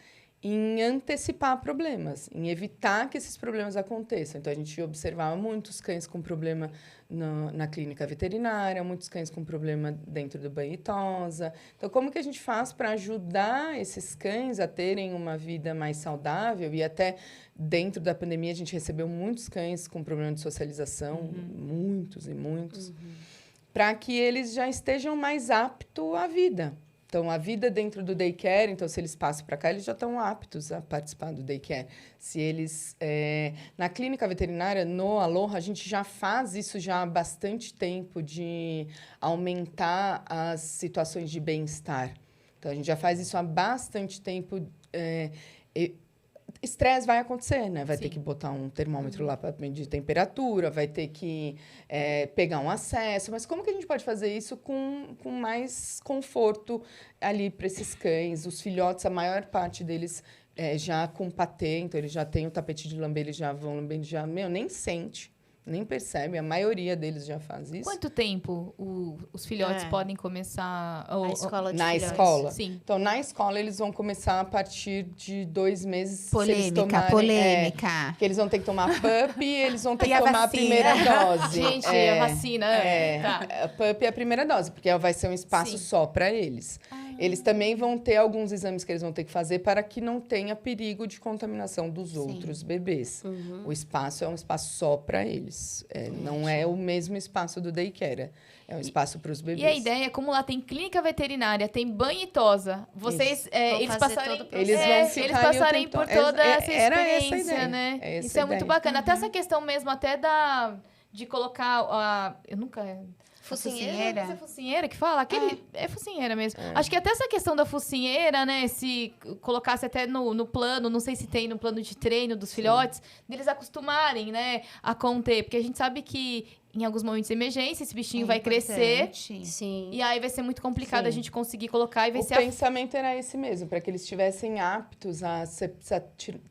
C: em antecipar problemas, em evitar que esses problemas aconteçam. Então, a gente observava muitos cães com problema na clínica veterinária, muitos cães com problema dentro do banho e tosa. Então, como que a gente faz para ajudar esses cães a terem uma vida mais saudável? E até dentro da pandemia, a gente recebeu muitos cães com problema de socialização, muitos e muitos, para que eles já estejam mais aptos à vida. Então, a vida dentro do daycare, então, se eles passam para cá, eles já estão aptos a participar do daycare. Se eles... na clínica veterinária, no Aloha, a gente já faz isso já há bastante tempo, de aumentar as situações de bem-estar. Então, a gente já faz isso há bastante tempo. Estresse vai acontecer, né? Vai ter que botar um termômetro lá para medir temperatura, vai ter que pegar um acesso. Mas como que a gente pode fazer isso com mais conforto ali para esses cães? Os filhotes, a maior parte deles já com patê, então eles já têm o tapete de lamber, eles já vão lambendo, já, nem sente, nem percebe. A maioria deles já faz isso.
A: Quanto tempo os filhotes podem começar?
B: A escola de
C: na
B: filhotes.
C: escola?
A: Sim.
C: Então, na escola, eles vão começar a partir de 2 meses.
D: Polêmica.
C: Que eles vão ter que tomar PUP e eles vão ter
D: E
C: que
D: a
C: tomar a
D: vacina?
C: primeira dose.
A: Gente, a vacina. Tá.
C: A PUP é a primeira dose, porque vai ser um espaço só para eles. Eles também vão ter alguns exames que eles vão ter que fazer para que não tenha perigo de contaminação dos outros bebês. O espaço é um espaço só para eles. Não é o mesmo espaço do daycare. É um espaço para os bebês.
A: E a ideia é, como lá tem clínica veterinária, tem banho e tosa, vocês, eles passarem, eles passarem por toda essa experiência, né? Isso é muito bacana. Até essa questão mesmo, até de colocar a... Eu nunca...
B: Focinheira?
A: É focinheira que fala? É focinheira mesmo. Acho que até essa questão da focinheira, né? Se colocasse até no plano, não sei se tem no plano de treino dos filhotes, deles acostumarem, né, a conter. Porque a gente sabe que em alguns momentos de emergência, esse bichinho vai crescer.
B: Sim.
A: E aí vai ser muito complicado a gente conseguir colocar e vai ser...
C: O pensamento era esse mesmo, para que eles estivessem aptos a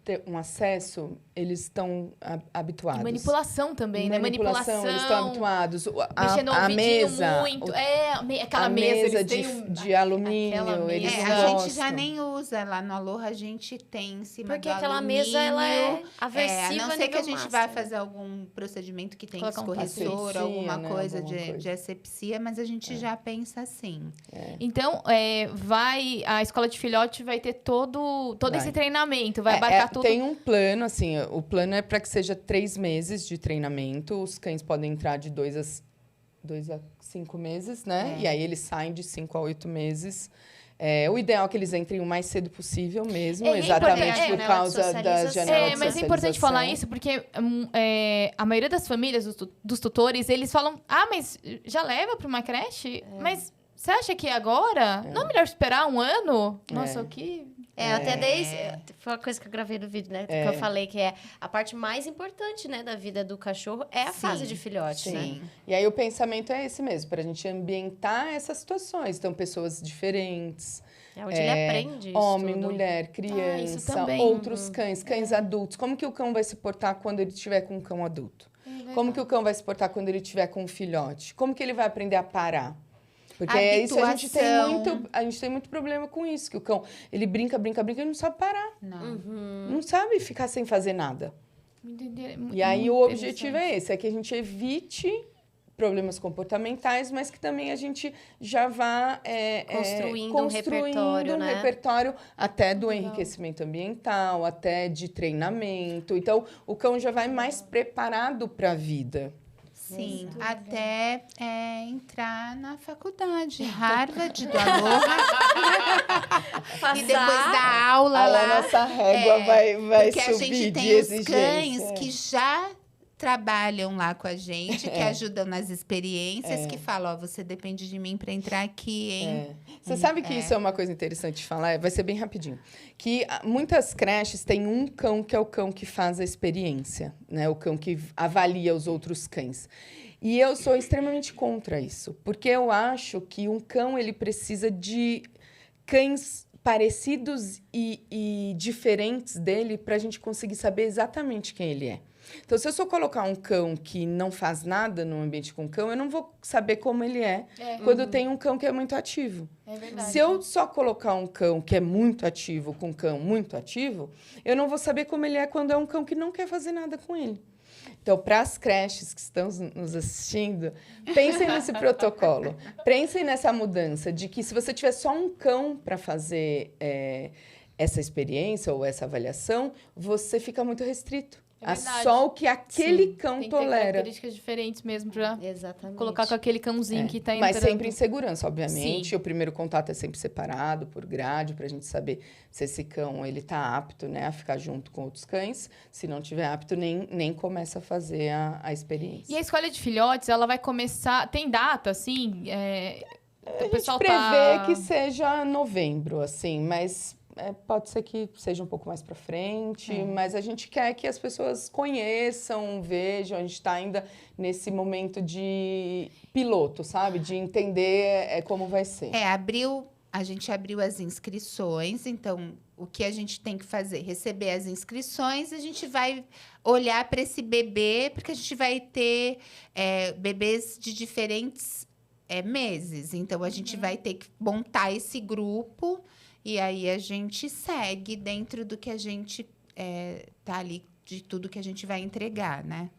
C: ter um acesso, eles estão habituados.
A: E manipulação também, né? Manipulação.
C: Eles estão habituados.
A: Mexer no ouvidinho
C: mesa,
A: muito. Aquela
C: a
A: mesa
C: de alumínio, eles
D: a
C: gostam.
D: gente já nem usa. Lá no Aloha, a gente tem em cima
B: Porque
D: do
B: aquela
D: alumínio.
B: mesa, ela é aversiva
D: a não ser que a gente
B: nível
D: vá
B: máximo.
D: fazer algum procedimento que tem
A: Colocar um
D: escorredor, alguma
C: né,
D: coisa
C: alguma coisa.
D: de asepsia, mas a gente já pensa assim.
A: Então, a escola de filhote vai ter todo esse treinamento, vai abarcar tudo.
C: Tem um plano, assim, o plano é para que seja 3 meses de treinamento. Os cães podem entrar de 2 a 5 meses, né? E aí eles saem de 5 a 8 meses. O ideal é que eles entrem o mais cedo possível mesmo, exatamente por causa da janela de
A: mas é importante falar isso, porque a maioria das famílias, dos tutores, eles falam, mas já leva para uma creche? Mas você acha que agora? Não é melhor esperar um ano? Nossa, o que...
B: Até desde... Foi uma coisa que eu gravei no vídeo, né? Que eu falei que a parte mais importante, né, da vida do cachorro é a fase de filhote, né?
C: E aí o pensamento é esse mesmo, para a gente ambientar essas situações. Então, pessoas diferentes.
B: É onde ele aprende isso
C: Homem,
B: tudo.
C: mulher,
A: isso
C: criança,
A: também.
C: outros cães adultos. Como que o cão vai se portar quando ele estiver com um cão adulto? Como que o cão vai se portar quando ele estiver com um filhote? Como que ele vai aprender a parar? Porque isso a gente
D: Habituação.
C: a gente tem muito problema com isso, que o cão, ele brinca, e não sabe parar.
D: Não.
C: Não sabe ficar sem fazer nada. E aí o objetivo é esse, é que a gente evite problemas comportamentais, mas que também a gente já vá
B: Construindo um repertório, né?
C: repertório até do enriquecimento ambiental, até de treinamento. Então, o cão já vai mais preparado para a vida.
D: Sim, até entrar na faculdade, Harvard, do Aloha. E depois da aula
C: Aí
D: lá.
C: a nossa régua vai
D: Porque a
C: subir
D: gente
C: de
D: tem os
C: exigência.
D: cães que já trabalham lá com a gente, que ajudam nas experiências, que falam, ó, você depende de mim para entrar aqui, hein?
C: Você sabe que isso é uma coisa interessante de falar? Vai ser bem rapidinho. Que muitas creches têm um cão que é o cão que faz a experiência, né? O cão que avalia os outros cães. E eu sou extremamente contra isso, porque eu acho que um cão ele precisa de cães parecidos e diferentes dele para a gente conseguir saber exatamente quem ele é. Então, se eu só colocar um cão que não faz nada no ambiente com cão, eu não vou saber como ele é quando tem um cão que é muito ativo.
A: É verdade.
C: Se eu só colocar um cão que é muito ativo com um cão muito ativo, eu não vou saber como ele é quando é um cão que não quer fazer nada com ele. Então, para as creches que estão nos assistindo, pensem nesse protocolo. Pensem nessa mudança de que se você tiver só um cão para fazer essa experiência ou essa avaliação, você fica muito restrito.
A: É verdade.
C: Só o que aquele cão
A: Tem que ter
C: tolera.
A: características diferentes mesmo pra
B: Exatamente.
A: colocar com aquele cãozinho que tá entrando.
C: Mas sempre em segurança, obviamente.
A: Sim.
C: O primeiro contato é sempre separado por grade, para a gente saber se esse cão ele tá apto, né, a ficar junto com outros cães. Se não tiver apto, nem começa a fazer a experiência.
A: E a escolha de filhotes, ela vai começar... Tem data, assim?
C: A gente prevê que seja novembro, assim, mas pode ser que seja um pouco mais para frente, mas a gente quer que as pessoas conheçam, vejam. A gente está ainda nesse momento de piloto, sabe? De entender como vai ser.
D: A gente abriu as inscrições, então o que a gente tem que fazer? Receber as inscrições, a gente vai olhar para esse bebê, porque a gente vai ter bebês de diferentes meses. Então, a gente vai ter que montar esse grupo e aí a gente segue dentro do que a gente tá ali, de tudo que a gente vai entregar, né?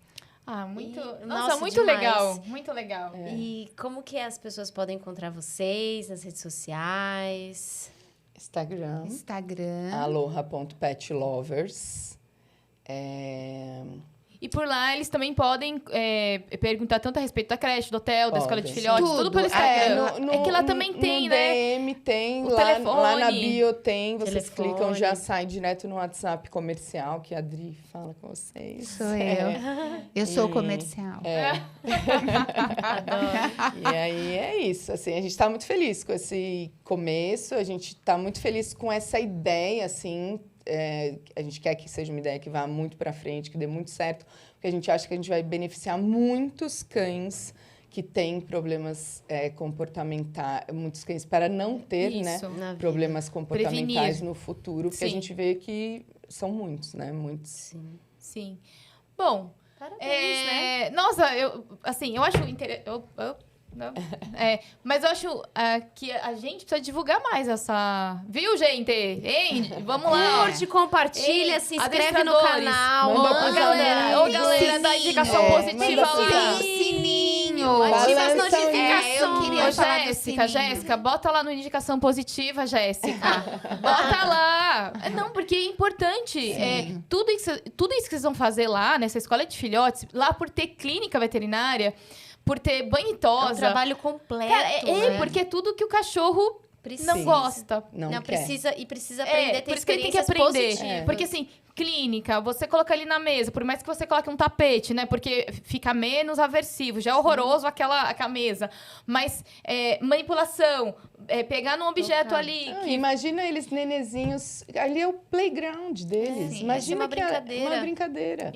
A: Ah, muito...
B: E-
A: Nossa,
B: nossa,
A: muito
B: demais.
A: legal. Muito legal.
B: E como que as pessoas podem encontrar vocês nas redes sociais?
C: Instagram,
D: Instagram.
C: aloha.petlovers.
A: E por lá, eles também podem perguntar tanto a respeito da creche, do hotel, da escola de
C: Podem.
A: filhotes, tudo pelo Instagram.
C: No,
A: É que lá também tem,
C: no
A: né?
C: DM tem,
A: O
C: lá
A: telefone.
C: na bio tem, vocês
B: Telefone.
C: clicam, já sai direto no WhatsApp comercial, que a Adri fala com vocês.
D: Sou eu. Eu sou comercial.
B: Adoro.
C: E aí é isso, assim, a gente está muito feliz com esse começo, a gente está muito feliz com essa ideia, assim, a gente quer que seja uma ideia que vá muito para frente, que dê muito certo, porque a gente acha que a gente vai beneficiar muitos cães que têm problemas comportamentais, muitos cães para não ter, né,
A: Isso.
B: Na vida.
C: problemas comportamentais
A: Prevenir.
C: no futuro, porque a
A: Sim.
C: gente vê que são muitos, né, muitos.
B: Sim.
A: Sim. Bom,
B: Parabéns, né?
A: nossa, eu acho interessante. Mas eu acho que a gente precisa divulgar mais essa. Viu, gente? Hein? Vamos lá.
B: Curte, compartilha,
A: Ei,
B: se inscreve no
A: adestradores,
B: canal.
C: manda
A: Ô,
C: pros
A: galera,
C: amigos.
A: galera da indicação
C: Sim.
A: positiva
C: Manda pros
A: lá.
C: amigos.
D: Sininho.
B: Ativa as
C: Balança o
B: notificações.
D: eu queria
A: Ô,
D: falar do
A: Jéssica,
D: sininho.
A: bota lá no indicação positiva, Jéssica. Bota lá. Não, porque é importante. Tudo isso que vocês vão fazer lá, nessa escola de filhotes, lá por ter clínica veterinária, por ter banho e
B: É um
A: tosa.
B: trabalho completo.
A: Cara,
B: né?
A: porque é tudo que o cachorro
B: Precisa.
A: não gosta.
C: Não, quer.
B: precisa aprender a ter
A: por isso que ele tem que
B: experiências
A: aprender.
B: positivas.
A: Porque assim, clínica, você coloca ali na mesa, por mais que você coloque um tapete, né? Porque fica menos aversivo. Já é horroroso aquela mesa. Mas manipulação, pegar num objeto
B: Tocar.
A: ali
C: Ah,
A: que
C: imagina eles nenezinhos, ali é o playground deles.
B: Sim,
C: Imagina
B: vai ser uma
C: que
B: brincadeira.
C: uma brincadeira.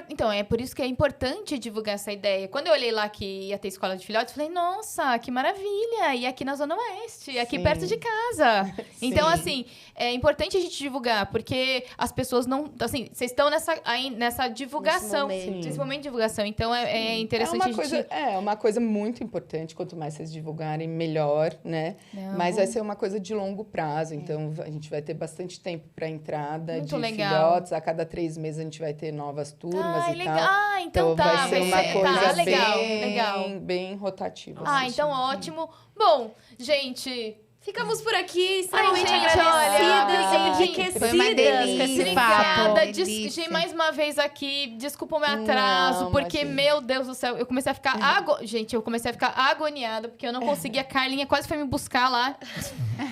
A: Então, é por isso que é importante divulgar essa ideia. Quando eu olhei lá que ia ter escola de filhotes, eu falei, nossa, que maravilha! E aqui na Zona Oeste, aqui
C: Sim.
A: perto de casa. Então, assim, é importante a gente divulgar, porque as pessoas não... Assim, vocês estão nessa divulgação. Nesse momento de divulgação. Então, é interessante
C: É uma coisa muito importante. Quanto mais vocês divulgarem, melhor, né? Mas vai ser uma coisa de longo prazo. Então, a gente vai ter bastante tempo para entrada
A: muito
C: de
A: legal.
C: filhotes. A cada 3 meses, a gente vai ter novas turmas e
A: legal.
C: tal.
A: Então tá.
C: Vai ser uma coisa
A: legal.
C: bem rotativa.
A: Então ótimo. Bom, gente...
B: Ficamos por aqui, extremamente
A: gente,
B: agradecidas,
A: olha,
B: enriquecidas.
D: foi uma delícia.
A: Obrigada.
D: Delícia.
A: Gente, mais uma vez aqui. Desculpa o meu atraso, porque,
C: imagina.
A: Meu Deus do céu, eu comecei a ficar... Gente, eu comecei a ficar agoniada, porque eu não conseguia. A Carlinha quase foi me buscar lá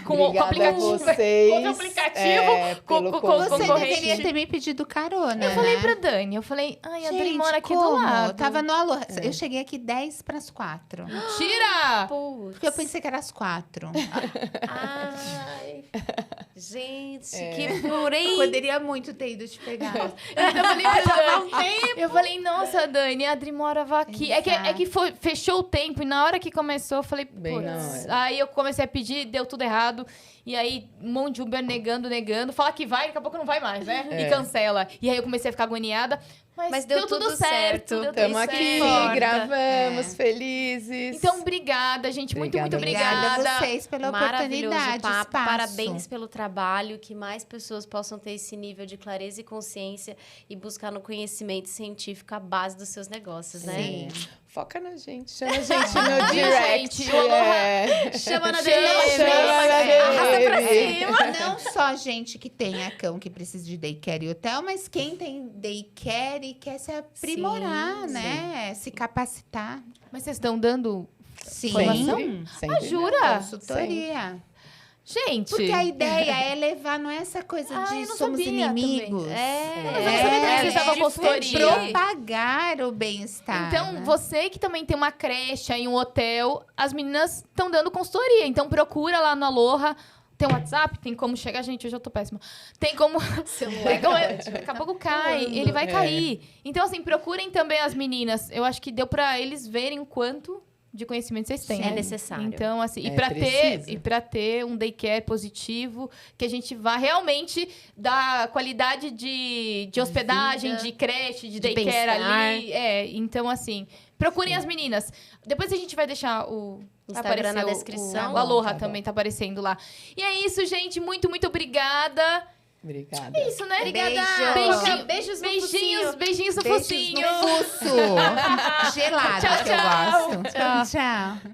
A: com o aplicativo.
C: Vocês,
A: Com o aplicativo. Com
D: Você
A: concorrente.
D: deveria ter me pedido carona,
A: Eu falei
D: né?
A: pra Dani, a Dani
D: Gente,
A: mora aqui
D: como?
A: do lado.
D: Tava no Aloha. Eu cheguei aqui 10:04.
A: Mentira!
B: Putz.
D: Porque eu pensei que era às 4.
B: Ai, gente, que purém.
D: Poderia muito ter ido te pegar.
A: Eu falei pra Dani. Eu falei, nossa, Dani, a Adri morava aqui. É que fechou o tempo e na hora que começou, eu falei,
C: Bem na
A: putz.
C: hora.
A: Aí eu comecei a pedir, deu tudo errado. E aí, um monte de Uber negando. Fala que vai, daqui a pouco não vai mais, né? E cancela. E aí eu comecei a ficar agoniada. Mas deu tudo certo. Deu tudo
C: Estamos aqui,
A: certo.
C: gravamos, felizes.
A: Então, obrigada, gente. Muito obrigada.
D: Obrigada a vocês pela
B: Maravilhoso
D: oportunidade,
B: papo.
D: espaço.
B: Parabéns pelo trabalho, que mais pessoas possam ter esse nível de clareza e consciência e buscar no conhecimento científico a base dos seus negócios, né?
C: Sim. Foca na gente, chama a gente no direct.
A: Gente,
B: Chama na
C: Arrasta
B: pra cima.
D: Não só gente que tem cão que precisa de daycare e hotel, mas quem tem daycare e quer se aprimorar, né? Se capacitar.
A: Mas vocês estão dando
D: Sim.
C: Sempre.
A: jura?
D: Consultoria.
A: Gente.
D: Porque a ideia é levar, não é essa coisa
A: Ah,
D: de
A: eu não
D: somos
A: sabia
D: inimigos.
A: também. Eu não sabia também que vocês davam consultoria.
D: Propagar o bem-estar.
A: Então,
D: né?
A: você que também tem uma creche aí, um hotel, as meninas estão dando consultoria. Então, procura lá no Aloha. Tem um WhatsApp, tem como chegar. Gente, eu já tô péssima. Tem como... Daqui a pouco cai, ele vai cair. Então, assim, procurem também as meninas. Eu acho que deu pra eles verem o quanto de conhecimento vocês têm.
B: Sim,
A: né?
B: é necessário.
A: Então, assim,
C: Precisa.
A: e pra ter um daycare positivo, que a gente vá realmente dar qualidade de hospedagem,
B: vida,
A: de creche, de
B: de
A: daycare
B: bem-estar.
A: ali. Então, assim, procurem as meninas. Depois a gente vai deixar o
B: Instagram na
A: aparecer
B: descrição.
A: O Aloha
C: Tá bom.
A: também tá aparecendo lá. E é isso, gente. Muito, muito obrigada.
C: Obrigada.
A: É isso, né?
B: Obrigada.
A: Beijinho.
B: Beijos no
A: Beijinhos, beijinhos no
D: Beijos
A: focinho.
D: no fuço. Gelado,
A: Tchau,
D: que eu
A: tchau.
D: gosto. Tchau.